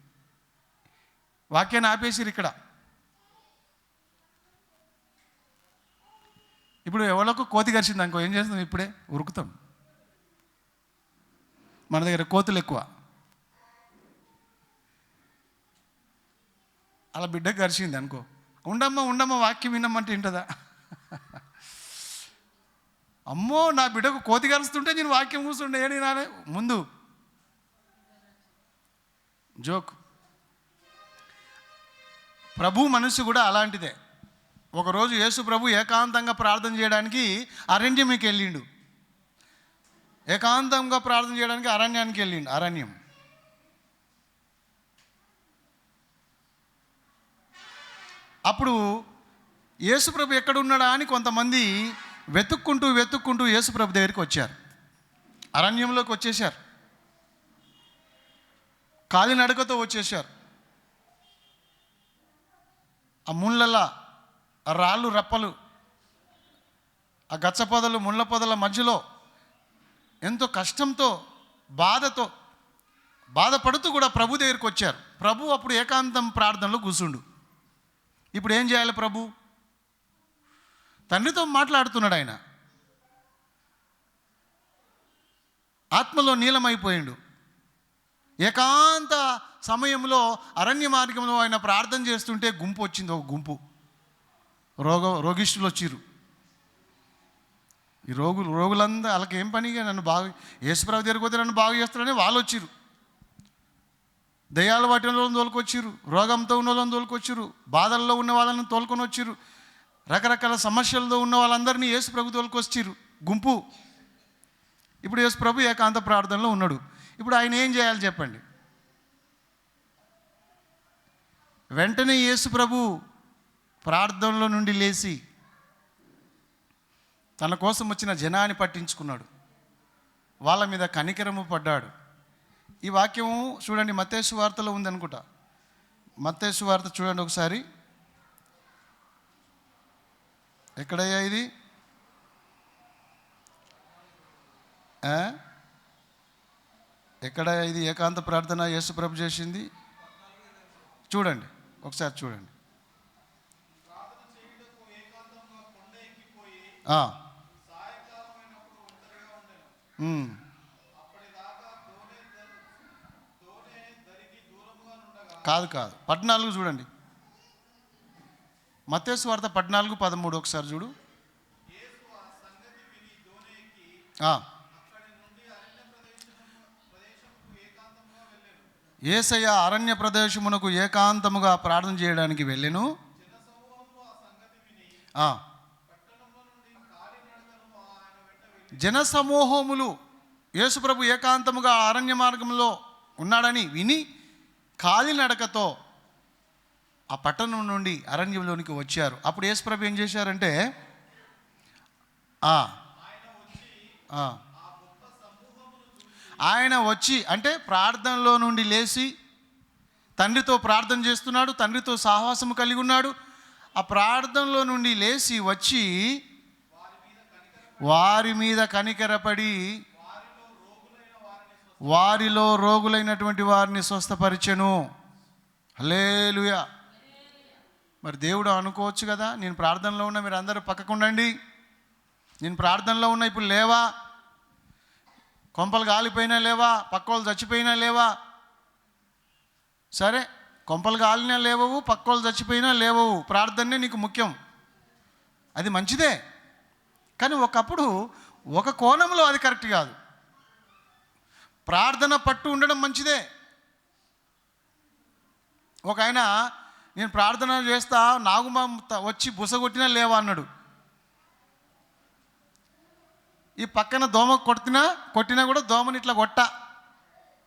వాక్యాన్ని ఆపేసిరు. ఇక్కడ ఇప్పుడు ఎవరికి కోతి కరిచింది అనుకో, ఏం చేస్తాం? ఇప్పుడే ఉరుకుతాం. మన దగ్గర కోతులు ఎక్కువ. అలా బిడ్డకు కరిచింది అనుకో, ఉండమ్మా వాక్యం వినమ్మంటే వింటదా? అమ్మో, నా బిడ్డకు కోతి కలుస్తుంటే నేను వాక్యం కూర్చుండే ఏడి నానే ముందు జోక్. ప్రభు మనసు కూడా అలాంటిదే. ఒకరోజు యేసు ప్రభు ఏకాంతంగా ప్రార్థన చేయడానికి అరణ్యంకి వెళ్ళిండు. ఏకాంతంగా ప్రార్థన చేయడానికి అరణ్యానికి వెళ్ళిండు. అరణ్యం అప్పుడు యేసు ప్రభు ఎక్కడున్నాడా అని కొంతమంది వెతుక్కుంటూ యేసు ప్రభు దగ్గరికి వచ్చారు. అరణ్యంలోకి వచ్చేసారు. కాలినడకతో వచ్చేసారు. ఆ ముళ్ళలా, ఆ రాళ్ళు రప్పలు, ఆ గచ్చ పొదలు, ముళ్ళ పొదల మధ్యలో ఎంతో కష్టంతో, బాధపడుతూ కూడా ప్రభు దగ్గరికి వచ్చారు. ప్రభు అప్పుడు ఏకాంతం ప్రార్థనలో కూర్చుండు. ఇప్పుడు ఏం చేయాలి? ప్రభు తండ్రితో మాట్లాడుతున్నాడు. ఆయన ఆత్మలో నీలమైపోయిండు. ఏకాంత సమయంలో అరణ్య మార్గంలో ఆయన ప్రార్థన చేస్తుంటే గుంపు వచ్చింది. ఒక గుంపు రోగిష్ఠులు వచ్చిర్రు. ఈ రోగులంతా వాళ్ళకి ఏం పనిగా నన్ను బాగా యేసుప్రభు దగ్గరికి పోతే నన్ను బాగు చేస్తారని వాళ్ళు వచ్చిర్రు. దయ్యాలు పట్టిన వాళ్ళని తోలుకొచ్చిర్రు, రోగంతో ఉన్న వాళ్ళని తోలుకొచ్చిర్రు, బాధల్లో ఉన్న వాళ్ళని తోలుకొని వచ్చిర్రు, రకరకాల సమస్యలతో ఉన్న వాళ్ళందరినీ యేసు ప్రభు తోలుకొచ్చిర్రు గుంపు. ఇప్పుడు యేసు ప్రభు ఏకాంత ప్రార్థనలో ఉన్నాడు. ఇప్పుడు ఆయన ఏం చేయాలి చెప్పండి? వెంటనే యేసు ప్రభు ప్రార్థనలో నుండి లేచి తన కోసం వచ్చిన జనాన్ని పట్టించుకున్నాడు, వాళ్ళ మీద కనికరము పడ్డాడు. ఈ వాక్యము చూడండి, మత్తయి సువార్తలో ఉందనుకుంటా. మత్తయి సువార్త చూడండి ఒకసారి. ఎక్కడయ్యా ఇది? ఎక్కడయ్యా ఇది ఏకాంత ప్రార్థన యేసు ప్రభు చేసింది? చూడండి ఒకసారి చూడండి. కాదు 14 చూడండి. మత్తయి సువార్త 14:13 ఒకసారి చూడు. యేసయ్య అరణ్య ప్రదేశమునకు ఏకాంతముగా ప్రార్థన చేయడానికి వెళ్ళెను. జనసమూహములు యేసుప్రభు ఏకాంతముగా అరణ్య మార్గంలో ఉన్నాడని విని కాలినడకతో ఆ పట్టణం నుండి అరణ్యంలోనికి వచ్చారు. అప్పుడు యేసుప్రభు ఏం చేశారంటే ఆయన వచ్చి, అంటే ప్రార్థనలో నుండి లేచి తండ్రితో ప్రార్థన చేస్తున్నాడు, తండ్రితో సహవాసము కలిగి ఉన్నాడు. ఆ ప్రార్థనలో నుండి లేచి వచ్చి వారి మీద కనికరపడి వారిలో రోగులైనటువంటి వారిని స్వస్థపరిచెను. హల్లెలూయా. మరి దేవుడు అనుకోవచ్చు కదా, నేను ప్రార్థనలో ఉన్నా, మీరు అందరూ పక్కకుండండి, నేను ప్రార్థనలో ఉన్నా, ఇప్పుడు లేవా, కొంపలు కాలిపోయినా లేవా, పక్కోళ్ళు చచ్చిపోయినా లేవా. సరే, కొంపలు కాలినా లేవవు, పక్కోళ్ళు చచ్చిపోయినా లేవవు, ప్రార్థనే నీకు ముఖ్యం, అది మంచిదే. కానీ ఒకప్పుడు ఒక కోణంలో అది కరెక్ట్ కాదు. ప్రార్థన పట్టు ఉండడం మంచిదే. ఒక ఆయన, నేను ప్రార్థన చేస్తా, నాగుమా వచ్చి బుసగొట్టినా లేవా అన్నాడు. ఈ పక్కన దోమ కొట్టినా కూడా దోమని ఇట్లా కొట్ట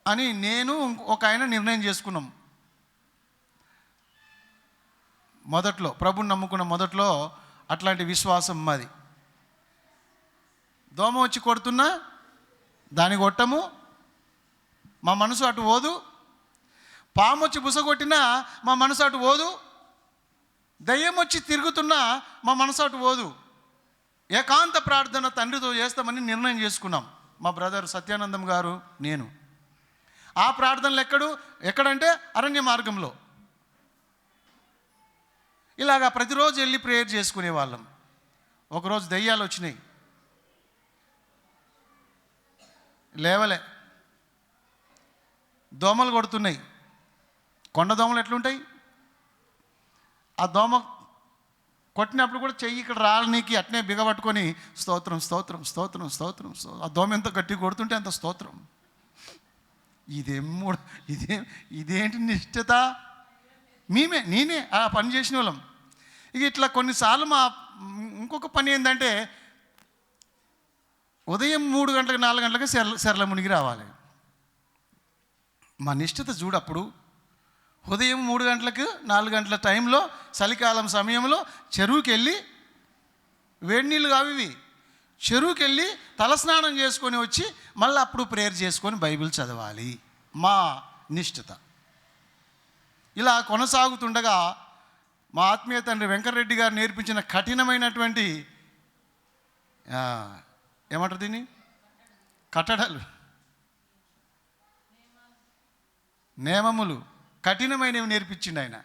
అని నేను ఒక ఆయన నిర్ణయం చేసుకున్నాం. మొదట్లో ప్రభుని నమ్ముకున్న మొదట్లో అట్లాంటి విశ్వాసం మాది. దోమ వచ్చి కొడుతున్నా దాన్ని కొట్టము, మా మనసు అటు పోదు. పాము వచ్చి బుసగొట్టినా మా మనసు అటు పోదు. దయ్యం వచ్చి తిరుగుతున్నా మా మనసు అటు పోదు. ఏకాంత ప్రార్థన తండ్రితో చేస్తామని నిర్ణయం చేసుకున్నాం, మా బ్రదర్ సత్యానందం గారు, నేను. ఆ ప్రార్థనలు ఎక్కడంటే అరణ్య మార్గంలో ఇలాగా ప్రతిరోజు వెళ్ళి ప్రేయర్ చేసుకునే వాళ్ళం. ఒకరోజు దయ్యాలు వచ్చినాయి, లేవలే, దోమలు కొడుతున్నాయి. కొండ దోమలు ఎట్లుంటాయి, ఆ దోమ కొట్టినప్పుడు కూడా చెయ్యి ఇక్కడ రాళ్ళనికి అట్నే బిగబట్టుకొని స్తోత్రం స్తోత్రం స్తోత్రం స్తోత్రం, ఆ దోమ ఎంత గట్టి కొడుతుంటే అంత స్తోత్రం. ఇదేంటి నిష్ఠత? నేనే ఆ పని చేసిన వాళ్ళం. ఇక ఇట్లా కొన్నిసార్లు ఇంకొక పని ఏంటంటే, ఉదయం 3 గంటలకు 4 గంటలకు సెర్ల మునిగి రావాలి. మా నిష్ఠత చూడప్పుడు ఉదయం 3 గంటలకు 4 గంటల టైంలో చలికాలం సమయంలో చెరువుకి వెళ్ళి, వేడి నీళ్ళు కావివి, చెరువుకి వెళ్ళి తలస్నానం చేసుకొని వచ్చి మళ్ళీ అప్పుడు ప్రేయర్ చేసుకొని బైబిల్ చదవాలి. మా నిష్ఠత ఇలా కొనసాగుతుండగా మా ఆత్మీయ తండ్రి వెంకటరెడ్డి గారు నేర్పించిన కఠినమైనటువంటి ఏమంటారు దీన్ని, కట్టడలు, నియమములు, కఠినమైనవి నేర్పించిండు ఆయన.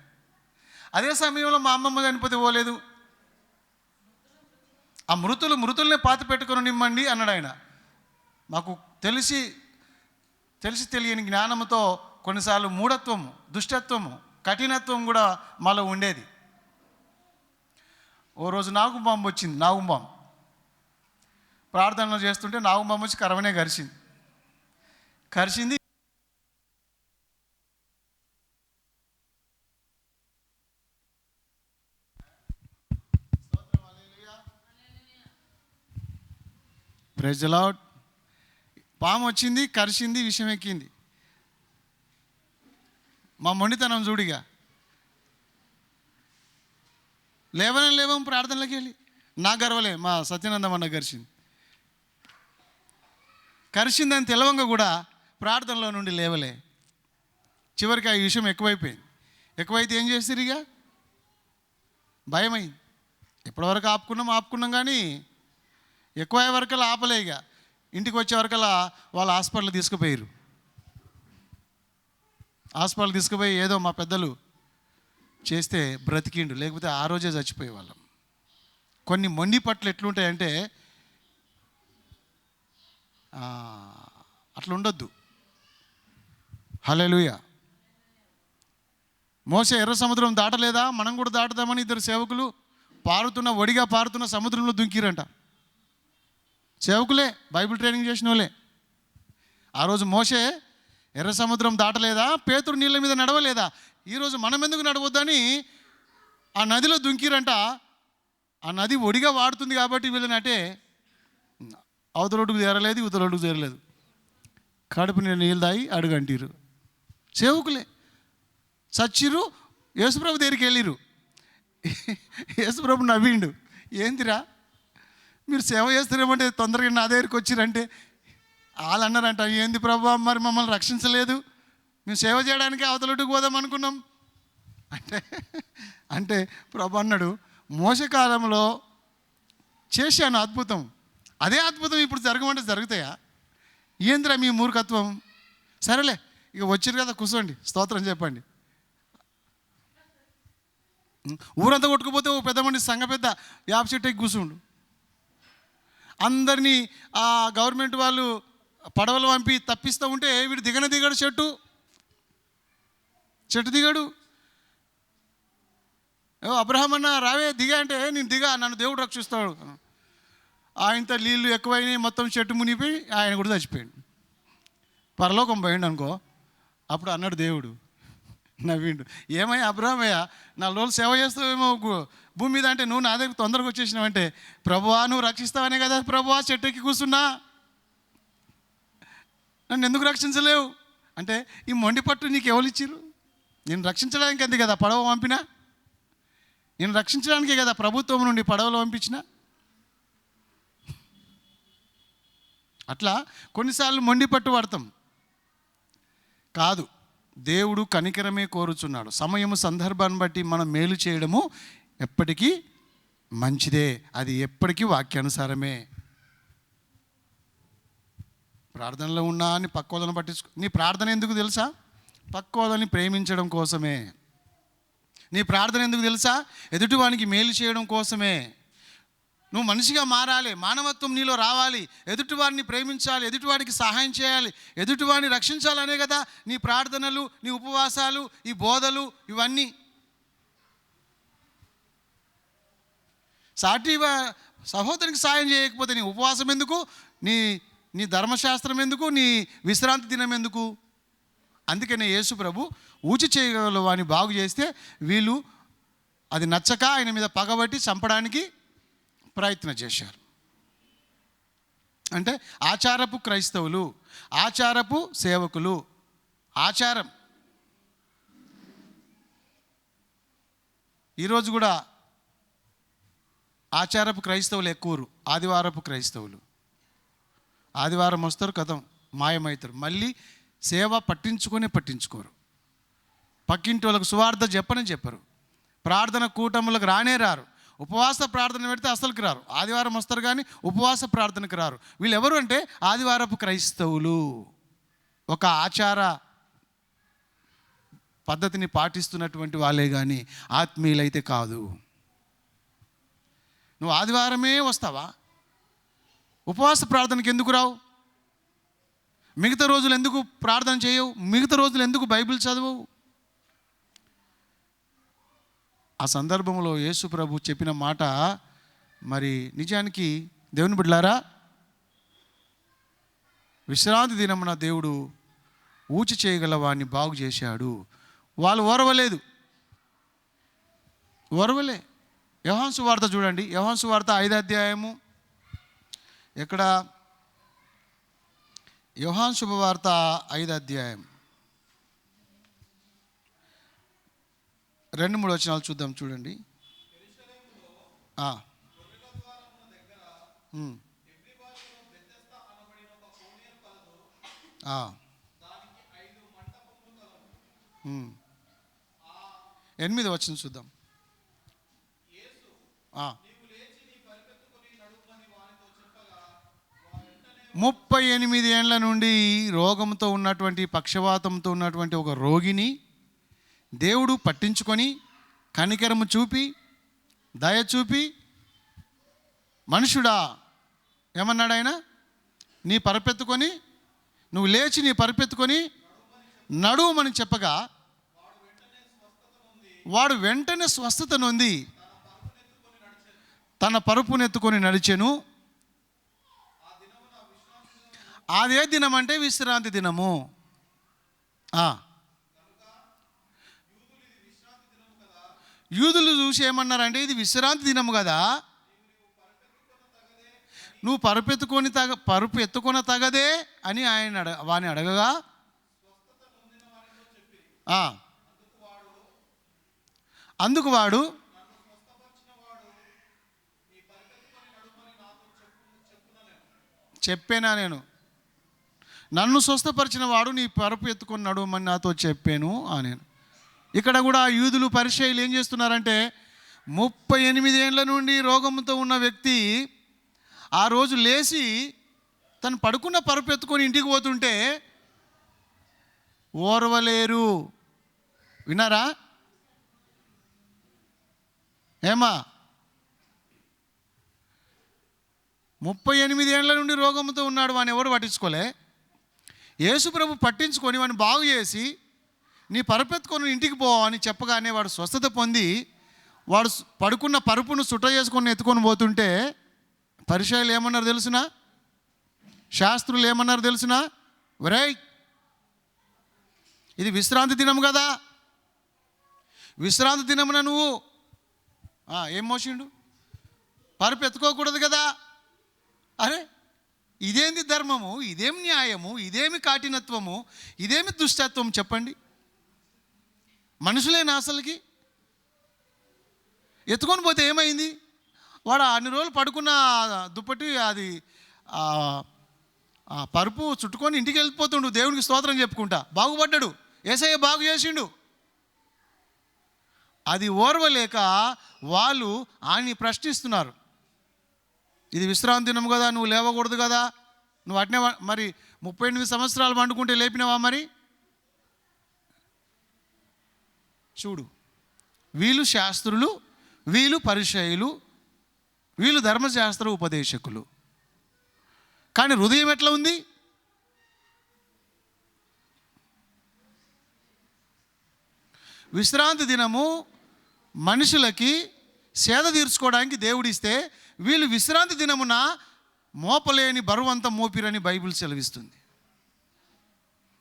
అదే సమయంలో మా అమ్మమ్మ చనిపోతే పోలేదు, ఆ మృతుల్ని పాతి పెట్టుకొని నిమ్మండి అన్నాడు ఆయన. మాకు తెలిసి తెలియని జ్ఞానంతో కొన్నిసార్లు మూఢత్వము, దుష్టత్వము, కఠినత్వం కూడా మాలో ఉండేది. ఓ రోజు నాగుపాము వచ్చింది. నాగుపాము ప్రార్థనలు చేస్తుంటే నాగుపాము వచ్చి కరవనే కరిచింది. Praise the Lord. పాము వచ్చింది, కరిచింది, విషం ఎక్కింది. మా మొండితనం చూడిగా లేవం ప్రార్థనలోకి వెళ్ళి నా గర్వలే మా సత్యానందమన్న కరిచిందని తెలవంగా కూడా ప్రార్థనలో నుండి లేవలే. చివరికి ఆ విషయం ఎక్కువైపోయింది. ఎక్కువైతే ఏం చేస్తారు? ఇక భయమైంది. ఎప్పటివరకు ఆపుకున్నాం కానీ ఎక్కువ అయ్యే వరకల్లా ఆపలే. ఇక ఇంటికి వచ్చే వరకల్లా వాళ్ళు హాస్పిటల్ తీసుకుపోయారు. హాస్పిటల్ తీసుకుపోయి ఏదో మా పెద్దలు చేస్తే బ్రతికిండు, లేకపోతే ఆ రోజే చచ్చిపోయే వాళ్ళం. కొన్ని మొండి పట్లు ఎట్లుంటాయంటే అట్లా ఉండొద్దు. హల్లెలూయా. మోసే ఎర్ర సముద్రం దాటలేదా? మనం కూడా దాటుదామని ఇద్దరు సేవకులు ఒడిగా పారుతున్న సముద్రంలో దుంకిరంట. సేవకులే, బైబిల్ ట్రైనింగ్ చేసిన వాళ్ళే. ఆ రోజు మోసే ఎర్ర సముద్రం దాటలేదా? పేతురు నీళ్ళ మీద నడవలేదా? ఈరోజు మనం ఎందుకు నడవద్దని ఆ నదిలో దుంకిరంట. ఆ నది ఒడిగా వాడుతుంది కాబట్టి వీళ్ళనంటే అవతలొడ్డుకు చేరలేదు, ఇవతలొడ్డుకు చేరలేదు. కడుపు నేను నీళ్ళు తాగి అడుగంటీరు. సేవకులే సచ్చిరు. యేసుప్రభు దగ్గరికి వెళ్ళిరు. యేసుప్రభు నవ్విండు. ఏందిరా మీరు సేవ చేస్తున్నామంటే తొందరగా నా దగ్గరికి వచ్చిరంటే వాళ్ళు అన్నారంట, ఏంది ప్రభు మరి మమ్మల్ని రక్షించలేదు, మేము సేవ చేయడానికి అవతలొడ్డుకు పోదాం అనుకున్నాం అంటే ప్రభు అన్నాడు, మోసే కాలంలో చేశాను అద్భుతం, అదే అద్భుతం ఇప్పుడు జరగమంటే జరుగుతాయా? ఏందిరా మీ మూర్ఖత్వం? సరేలే ఇక వచ్చారు కదా, కూర్చోండి, స్తోత్రం చెప్పండి. ఊరంతా కొట్టుకుపోతే ఓ పెద్ద మంది సంఘ పెద్ద యాప చెట్టు ఎక్కి కూర్చుండు. అందరినీ ఆ గవర్నమెంట్ వాళ్ళు పడవలు పంపి తప్పిస్తూ ఉంటే వీడు దిగడు, చెట్టు దిగాడు. అబ్రహాం అన్న రావే దిగా అంటే, నేను దిగా, నన్ను దేవుడు రక్షిస్తాడు. ఆయనతో నీళ్ళు ఎక్కువైనాయి, మొత్తం చెట్టు మునిగిపోయి ఆయన కూడా చచ్చిపోయాడు. పరలోకం పోయిండు అనుకో. అప్పుడు అన్నాడు దేవుడు, నవ్విండు, ఏమయ్యా అబ్రహామయ్య 4 రోజులు సేవ చేస్తావేమో భూమి మీద అంటే నువ్వు నా దగ్గర తొందరగా వచ్చేసినావంటే, ప్రభువా నువ్వు రక్షిస్తావనే కదా ప్రభువా చెట్టు ఎక్కి కూర్చున్నా, నన్ను ఎందుకు రక్షించలేవు అంటే, ఈ మొండి పట్టు నీకు ఎవరు ఇచ్చిర్రు? నేను రక్షించడానికి అంతే కదా పడవ పంపినా, నేను రక్షించడానికే కదా ప్రభుత్వం నుండి పడవలు పంపించిన. అట్లా కొన్నిసార్లు మొండి పట్టు పడతాం. కాదు, దేవుడు కనికరమే కోరుచున్నాడు. సమయము సందర్భాన్ని బట్టి మనం మేలు చేయడము ఎప్పటికీ మంచిదే, అది ఎప్పటికీ వాక్యానుసారమే. ప్రార్థనలో ఉన్నా అని పక్కోదని పట్టించుకో. నీ ప్రార్థన ఎందుకు తెలుసా? పక్కోదని ప్రేమించడం కోసమే. నీ ప్రార్థన ఎందుకు తెలుసా? ఎదుటివానికి మేలు చేయడం కోసమే. నువ్వు మనిషిగా మారాలి, మానవత్వం నీలో రావాలి, ఎదుటివారిని ప్రేమించాలి, ఎదుటివాడికి సహాయం చేయాలి, ఎదుటివాడిని రక్షించాలనే కదా నీ ప్రార్థనలు, నీ ఉపవాసాలు, ఈ బోధలు ఇవన్నీ. సాటి సహోదరికి సాయం చేయకపోతే నీ ఉపవాసం ఎందుకు? నీ ధర్మశాస్త్రం ఎందుకు? నీ విశ్రాంతి దినం ఎందుకు? అందుకనే యేసు ప్రభు ఊచి చేయగల వాడిని బాగు చేస్తే వీళ్ళు అది నచ్చక ఆయన మీద పగబట్టి చంపడానికి ప్రయత్నం చేశారు. అంటే ఆచారపు క్రైస్తవులు, ఆచారపు సేవకులు. ఆచారం ఈరోజు కూడా ఆచారపు క్రైస్తవులు ఎక్కువరు. ఆదివారపు క్రైస్తవులు ఆదివారం వస్తారు, కథం మాయమవుతారు. మళ్ళీ సేవ పట్టించుకోరు. పక్కింటి వాళ్ళకు సువార్త చెప్పరు. ప్రార్థన కూటములకు రారు. ఉపవాస ప్రార్థన పెడితే అసలుకి రారు. ఆదివారం వస్తారు కానీ ఉపవాస ప్రార్థనకు రారు. వీళ్ళు ఎవరు అంటే ఆదివారపు క్రైస్తవులు. ఒక ఆచార పద్ధతిని పాటిస్తున్నటువంటి వాళ్ళే కానీ ఆత్మీయులైతే కాదు. నువ్వు ఆదివారమే వస్తావా? ఉపవాస ప్రార్థనకి ఎందుకు రావు? మిగతా రోజులు ఎందుకు ప్రార్థన చేయవు? మిగతా రోజులు ఎందుకు బైబిల్ చదవవు? ఆ సందర్భంలో యేసు ప్రభు చెప్పిన మాట మరి నిజానికి దేవుని బిడ్డలారా, విశ్రాంతి దినమున దేవుడు ఊచి చేయగల వాడిని బాగు చేశాడు. వాళ్ళు ఓర్వలే. యోహాను సువార్త చూడండి. యోహాను సువార్త 5వ అధ్యాయము ఎక్కడ యోహాను శుభవార్త 5వ అధ్యాయం 2-3 వచనాలు చూద్దాం. చూడండి. ఎనిమిది వచనం చూద్దాం. 38 ఏండ్ల నుండి రోగంతో ఉన్నటువంటి, పక్షవాతంతో ఉన్నటువంటి ఒక రోగిని దేవుడు పట్టించుకొని కనికరము చూపి దయ చూపి, మనుషుడా ఏమన్నాడు ఆయన? నీ పరపెత్తుకొని, నువ్వు లేచి నీ పరపెత్తుకొని నడువమని చెప్పగా వాడు వెంటనే స్వస్థత నొంది తన పరుపునెత్తుకొని నడిచెను. అదే దినం అంటే విశ్రాంతి దినము. యూదులు చూసి ఏమన్నారంటే, ఇది విశ్రాంతి దినము కదా, నువ్వు పరుపు ఎత్తుకొన తగదే అని ఆయన వాని అడగగా, అందుకు వాడు చెప్పానా నేను, నన్ను స్వస్థపరిచిన వాడు నీ పరుపు ఎత్తుకొని నడువమని నాతో చెప్పాను అని. ఇక్కడ కూడా యూదులు పరిచయులు ఏం చేస్తున్నారంటే, 38 ఏండ్ల నుండి రోగంతో ఉన్న వ్యక్తి ఆ రోజు లేచి తను పడుకున్న పరుపు ఎత్తుకొని ఇంటికి పోతుంటే ఓర్వలేరు. విన్నారా? ఏమా 38 ఏండ్ల నుండి రోగంతో ఉన్నాడు, వాని ఎవరు పట్టించుకోలే. యేసుప్రభు పట్టించుకొని వాడిని బాగు చేసి నీ పరుపెత్తుకొని ఇంటికి పో అని చెప్పగానే వాడు స్వస్థత పొంది వాడు పడుకున్న పరుపును సుట్ట చేసుకొని ఎత్తుకొని పోతుంటే పరిచయులు ఏమన్నారు తెలుసునా? శాస్త్రులు ఏమన్నారు తెలుసునా? ఒరేయ్, ఇది విశ్రాంతి దినం కదా, విశ్రాంతి దినమున నువ్వు ఏం మోసిండు? పరుపు ఎత్తుకోకూడదు కదా. అరే, ఇదేంది ధర్మము, ఇదేమి న్యాయము, ఇదేమి కాఠినత్వము, ఇదేమి దుష్టత్వం చెప్పండి. మనుషులేనా అసలుకి? ఎత్తుకొని పోతే ఏమైంది? వాడు అన్ని రోజులు పడుకున్న దుప్పటి అది పరుపు చుట్టుకొని ఇంటికి వెళ్ళిపోతుండు, దేవునికి స్తోత్రం చెప్పుకుంటా. బాగుపడ్డాడు, యేసయ్య బాగు చేసిండు. అది ఓర్వలేక వాళ్ళు ఆయన్ని ప్రశ్నిస్తున్నారు. ఇది విశ్రాంతి దినం కదా, నువ్వు లేవకూడదు కదా, నువ్వు అట్నే మరి 38 సంవత్సరాలు పండుకుంటే లేపినావా? మరి చూడు, వీళ్ళు శాస్త్రులు, వీళ్ళు పరిచయులు, వీళ్ళు ధర్మశాస్త్ర ఉపదేశకులు. కానీ హృదయం ఎట్లా ఉంది? విశ్రాంతి దినము మనుషులకి సేద తీర్చుకోవడానికి దేవుడిస్తే, వీళ్ళు విశ్రాంతి దినమున మోపలేని బరువంతా మోపిరని బైబిల్ సెలవిస్తుంది.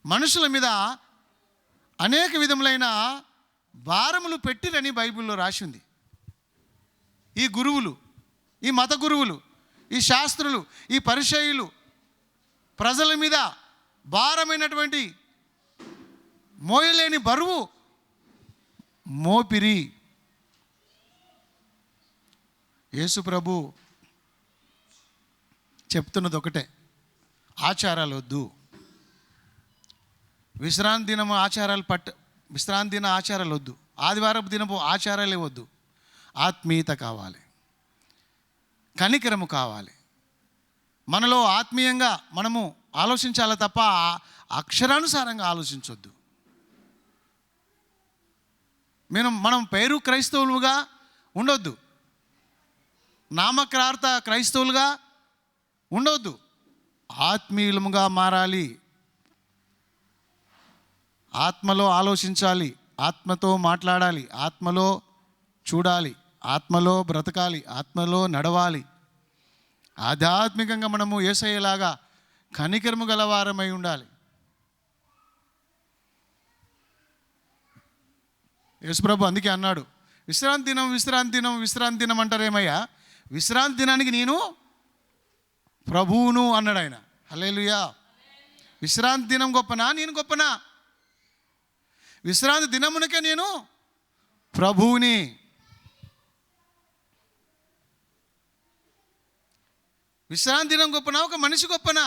మనుషుల మీద అనేక విధములైన భారములు పెట్టిరని బైబిల్లో రాసి ఉంది. ఈ గురువులు, ఈ మత గురువులు, ఈ శాస్త్రులు, ఈ పరిచయులు ప్రజల మీద భారమైనటువంటి మోయలేని బరువు మోపిరి. యేసు ప్రభు చెప్తున్నది ఒకటే, ఆచారాలు వద్దు. విశ్రాంతి దినము ఆచారాలు విశ్రాంతి దిన ఆచారాలు వద్దు, ఆదివారపు దినపు ఆచారాలే వద్దు. ఆత్మీయత కావాలి, కనికరము కావాలి. మనలో ఆత్మీయంగా మనము ఆలోచించాలి తప్ప అక్షరానుసారంగా ఆలోచించొద్దు. మనం పేరు క్రైస్తవులుగా ఉండొద్దు, నామకార్థ క్రైస్తవులుగా ఉండవద్దు. ఆత్మీయులుగా మారాలి, ఆత్మలో ఆలోచించాలి, ఆత్మతో మాట్లాడాలి, ఆత్మలో చూడాలి, ఆత్మలో బ్రతకాలి, ఆత్మలో నడవాలి. ఆధ్యాత్మికంగా మనము యేసయ్యలాగా కనికరము గలవారమై ఉండాలి. యేసుప్రభు అందుకే అన్నాడు, విశ్రాంతి దినం, విశ్రాంతి దినం, విశ్రాంతి దినం అంటారేమయ్యా, విశ్రాంతి దినానికి నేను ప్రభువును అన్నాడు ఆయన. హల్లెలూయా. విశ్రాంతి దినం గొప్పనా, నేను గొప్పనా? విశ్రాంతి దినమునకే నేను ప్రభువుని. విశ్రాంతి దినం గొప్పనా, ఒక మనిషి గొప్పనా?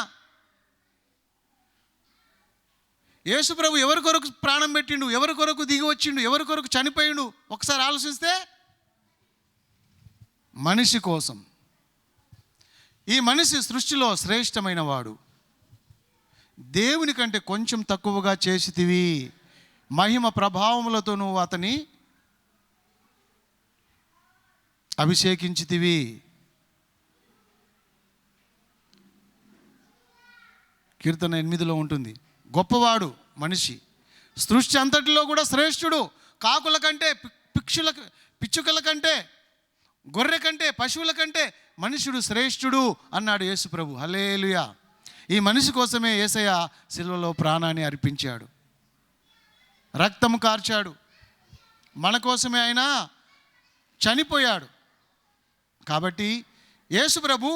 యేసు ప్రభు ఎవరి కొరకు ప్రాణం పెట్టిండు, ఎవరి కొరకు దిగి వచ్చిండు, ఎవరి కొరకు చనిపోయిండు? ఒకసారి ఆలోచిస్తే మనిషి కోసం. ఈ మనిషి సృష్టిలో శ్రేష్టమైన వాడు. దేవుని కంటే కొంచెం తక్కువగా చేసితివి, మహిమ ప్రభావములతో నువ్వు అతని అభిషేకించితివి. కీర్తన 8లో ఉంటుంది. గొప్పవాడు మనిషి, సృష్టి అంతటిలో కూడా శ్రేష్ఠుడు. కాకుల కంటే, పిచ్చుకల కంటే, గొర్రె కంటే, పశువుల కంటే మనుషుడు శ్రేష్ఠుడు అన్నాడు యేసు ప్రభు. హల్లెలూయా. ఈ మనిషి కోసమే యేసయ్య సిలువలో ప్రాణాన్ని అర్పించాడు, రక్తము కార్చాడు. మన కోసమే ఆయన చనిపోయాడు. కాబట్టి యేసు ప్రభు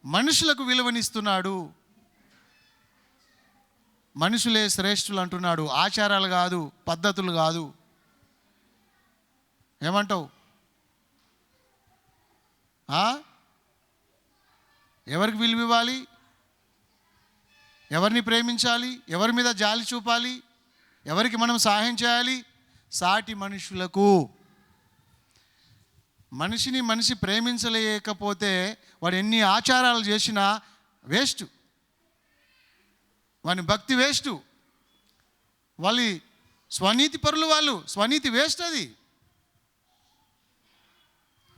మనుషులకు విలువనిస్తున్నాడు. మనుషులే శ్రేష్ఠులు అంటున్నాడు, ఆచారాలు కాదు, పద్ధతులు కాదు. ఏమంటావు? ఎవరికి విలువ ఇవ్వాలి? ఎవరిని ప్రేమించాలి? ఎవరి మీద జాలి చూపాలి? ఎవరికి మనం సహాయం చేయాలి? సాటి మనుషులకు. మనిషిని మనిషి ప్రేమించలేకపోతే వాడు ఎన్ని ఆచారాలు చేసినా వేస్ట్, వాని భక్తి వేస్ట్. వాళ్ళ స్వనీతి పరులు, వాళ్ళు స్వనీతి వేస్ట్. అది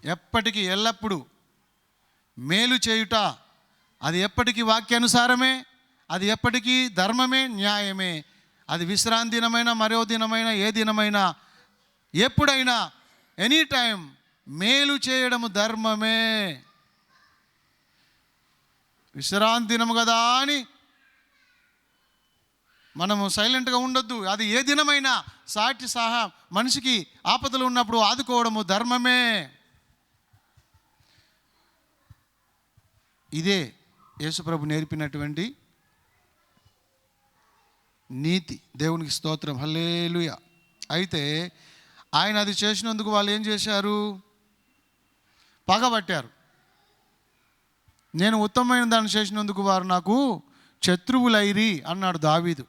ఎప్పటికీ ఎల్లప్పుడూ మేలు చేయుట, అది ఎప్పటికీ వాక్యానుసారమే, అది ఎప్పటికీ ధర్మమే, న్యాయమే. అది విశ్రాంతి దినమైనా, మరో దినమైనా, ఏ దినమైనా, ఎప్పుడైనా, ఎనీ టైం మేలు చేయడము ధర్మమే. విశ్రాంతి దినము కదా అని మనము సైలెంట్గా ఉండొద్దు. అది ఏ దినమైనా సాటి సహా మనిషికి ఆపదలు ఉన్నప్పుడు ఆదుకోవడము ధర్మమే. ఇదే యేసుప్రభు నేర్పినటువంటి నీతి. దేవునికి స్తోత్రం, హల్లెలూయా. అయితే ఆయన అది చేసినందుకు వాళ్ళు ఏం చేశారు? పగబట్టారు. నేను ఉత్తమమైన దాన్ని చేసినందుకు వారు నాకు శత్రువులైరి అన్నాడు దావీదు.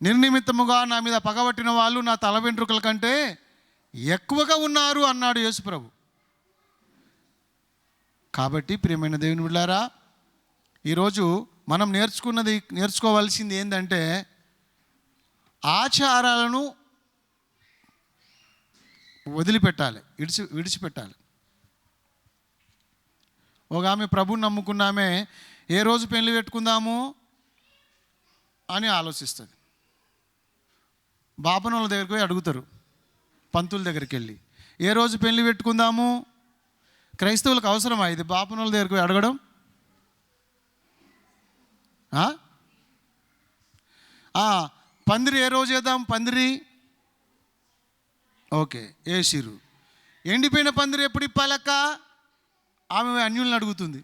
నిర్నిమిత్తముగా నా మీద పగబట్టిన వాళ్ళు నా తల వెంట్రుకల కంటే ఎక్కువగా ఉన్నారు అన్నాడు యేసుప్రభు. కాబట్టి ప్రియమైన దేవుని బిడ్డలారా, ఈరోజు మనం నేర్చుకోవాల్సింది ఏంటంటే, ఆచారాలను వదిలిపెట్టాలి, విడిచిపెట్టాలి. ఒక ఆమె ప్రభుని నమ్ముకున్నామే ఏ రోజు పెళ్లి పెట్టుకుందాము అని ఆలోచిస్తుంది. బాపనోళ్ళ దగ్గరికి పోయి అడుగుతారు, పంతుల దగ్గరికి వెళ్ళి ఏ రోజు పెళ్లి పెట్టుకుందాము. క్రైస్తవులకు అవసరమా ఇది? బాపనోళ్ళ దగ్గరికి పోయి అడగడం. పందిరి ఏ రోజు వేద్దాం? పందిరి ఓకే వేసిరు. ఎండిపోయిన పందిరి ఎప్పుడు ఇప్పాలక్క? ఆమె అన్యుల్ని అడుగుతుంది.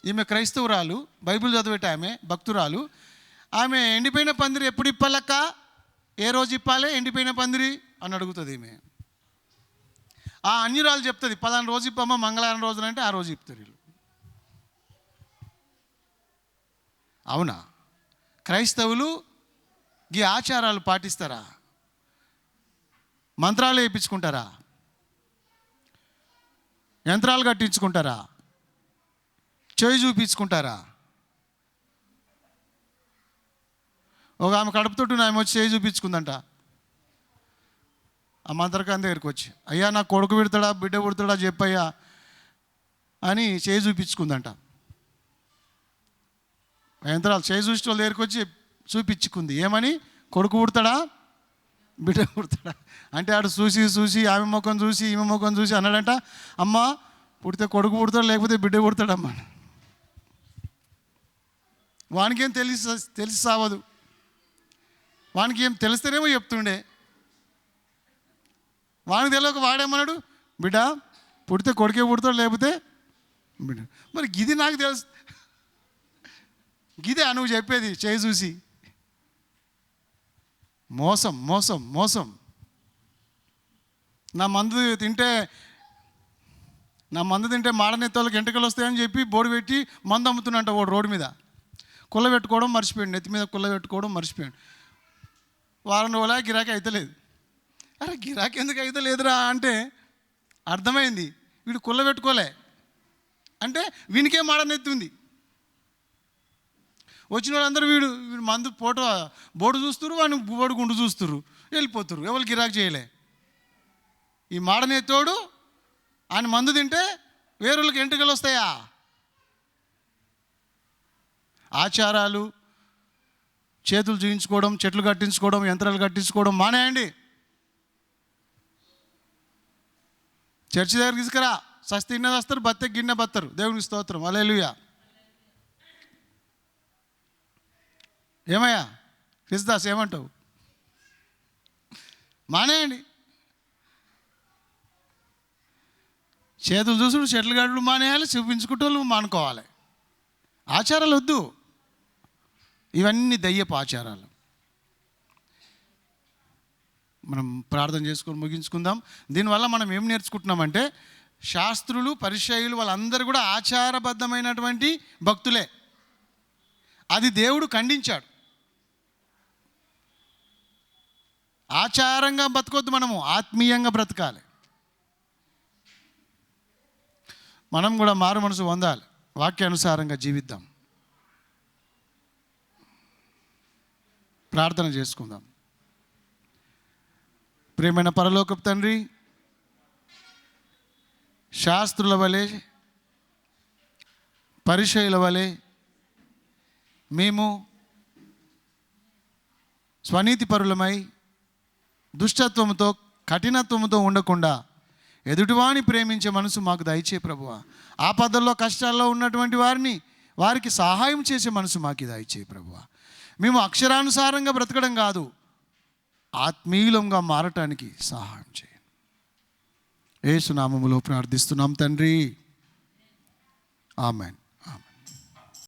ఈమె క్రైస్తవురాలు, బైబిల్ చదివేట ఆమె, భక్తురాలు. ఆమె ఎండిపోయిన పందిరి ఎప్పుడు ఇప్పాలక్క, ఏ రోజు ఇప్పాలి ఎండిపోయిన పందిరి అని అడుగుతుంది ఈమె. ఆ అన్యురాలు చెప్తుంది, 10 రోజు ఇప్పమ్మా, మంగళవారం రోజున అంటే ఆ రోజు ఇప్పుతారు వీళ్ళు. అవునా? క్రైస్తవులు ఈ ఆచారాలు పాటిస్తారా? మంత్రాలు వేయించుకుంటారా? యంత్రాలు కట్టించుకుంటారా? చేయి చూపించుకుంటారా? ఒక ఆమె కడుపుతోటి ఆమె వచ్చి చేయి చూపించుకుందంట. ఆ మంత్రకాంత దగ్గరికి వచ్చి, అయ్యా నాకు కొడుకు పెడతాడా బిడ్డ పుడతాడా చెప్పయ్యా అని చేయి చూపించుకుందంట. యంత్రాలు చేయి చూసిన వాళ్ళ దగ్గరికి వచ్చి చూపించుకుంది. ఏమని? కొడుకు పుడతాడా బిడ్డ పుడతాడా అంటే ఆడు చూసి ఆమె ముఖం చూసి ఈమె ముఖం చూసి అన్నాడంట, అమ్మ పుడితే కొడుకు పుడతాడు లేకపోతే బిడ్డ పుడతాడమ్మా. వానికేం తెలిసి సావదు. వానికి ఏం తెలిస్తేనేమో చెప్తుండే. వానికి తెలియక వాడేమన్నాడు, బిడ్డ పుడితే కొడుకే పుడతాడు లేకపోతే బిడ్డ. మరి ఇది నాకు తెలుసు. గిదే నువ్వు చెప్పేది చేయి చూసి. మోసం మోసం మోసం. నా మందు తింటే మాడనెత్తోళ్ళకి ఎంటకలు వస్తాయని చెప్పి బోర్డు పెట్టి మందు అమ్ముతున్నట్ట వాడు రోడ్డు మీద. కుల్ల పెట్టుకోవడం మర్చిపోయాడు, నెత్తి మీద కుల్ల పెట్టుకోవడం మర్చిపోయాడు. వారం రోజులా గిరాకీ అయితలేదు. అరే గిరాకీ ఎందుకు అయితలేదురా అంటే అర్థమైంది, వీడు కుల్ల పెట్టుకోలే అంటే వీనికే మాడనెత్తి ఉంది. వచ్చిన వాళ్ళందరూ వీడు మందు బోర్డు చూస్తున్నారు, వాడిని బోర్డు గుండు చూస్తున్నారు, వెళ్ళిపోతున్నారు. ఎవరు గిరాకీ చేయలే. ఈ మాడనెత్తోడు ఆయన మందు తింటే వేరులకు ఎంటుకలు వస్తాయా? ఆచారాలు, చేతులు చూయించుకోవడం, చెట్లు కట్టించుకోవడం, యంత్రాలు కట్టించుకోవడం మానేయండి. చర్చి దగ్గర తీసుకురా, సస్తి తిన్న వస్తారు, బత్తె గిన్నె బత్తరు. దేవునికి స్తోత్రం, హల్లెలూయా. ఏమయ్యా క్రిస్దాస్ ఏమంటావు? మానేయండి. చేతులు చూసుడు, చెట్లు గడ్డలు మానేయాలి, చూపించుకుంటూ మానుకోవాలి. ఆచారాలు వద్దు, ఇవన్నీ దయ్యపు ఆచారాలు. మనం ప్రార్థన చేసుకొని ముగించుకుందాం. దీనివల్ల మనం ఏం నేర్చుకుంటున్నామంటే, శాస్త్రులు పరిసయ్యులు వాళ్ళందరూ కూడా ఆచారబద్ధమైనటువంటి భక్తులే. అది దేవుడు ఖండించాడు. ఆచారంగా బతకొద్దు, మనము ఆత్మీయంగా బ్రతకాలి. మనం కూడా మారు మనసు పొందాలి, వాక్యానుసారంగా జీవిద్దాం. ప్రార్థన చేసుకుందాం. ప్రియమైన పరలోకపు తండ్రి, శాస్త్రుల వలె పరిసయ్యుల వలె మేము స్వనీతి పరులమై దుష్టత్వంతో కఠినత్వంతో ఉండకుండా ఎదుటివాని ప్రేమించే మనసు మాకు దయచే ప్రభువా. ఆపదల్లో కష్టాల్లో ఉన్నటువంటి వారికి సహాయం చేసే మనసు మాకు దయచే ప్రభువా. మేము అక్షరానుసారంగా బ్రతకడం కాదు, ఆత్మీయులంగా మారటానికి సహాయం చేయండి. యేసు నామములో ప్రార్థిస్తున్నాం తండ్రి, ఆమేన్.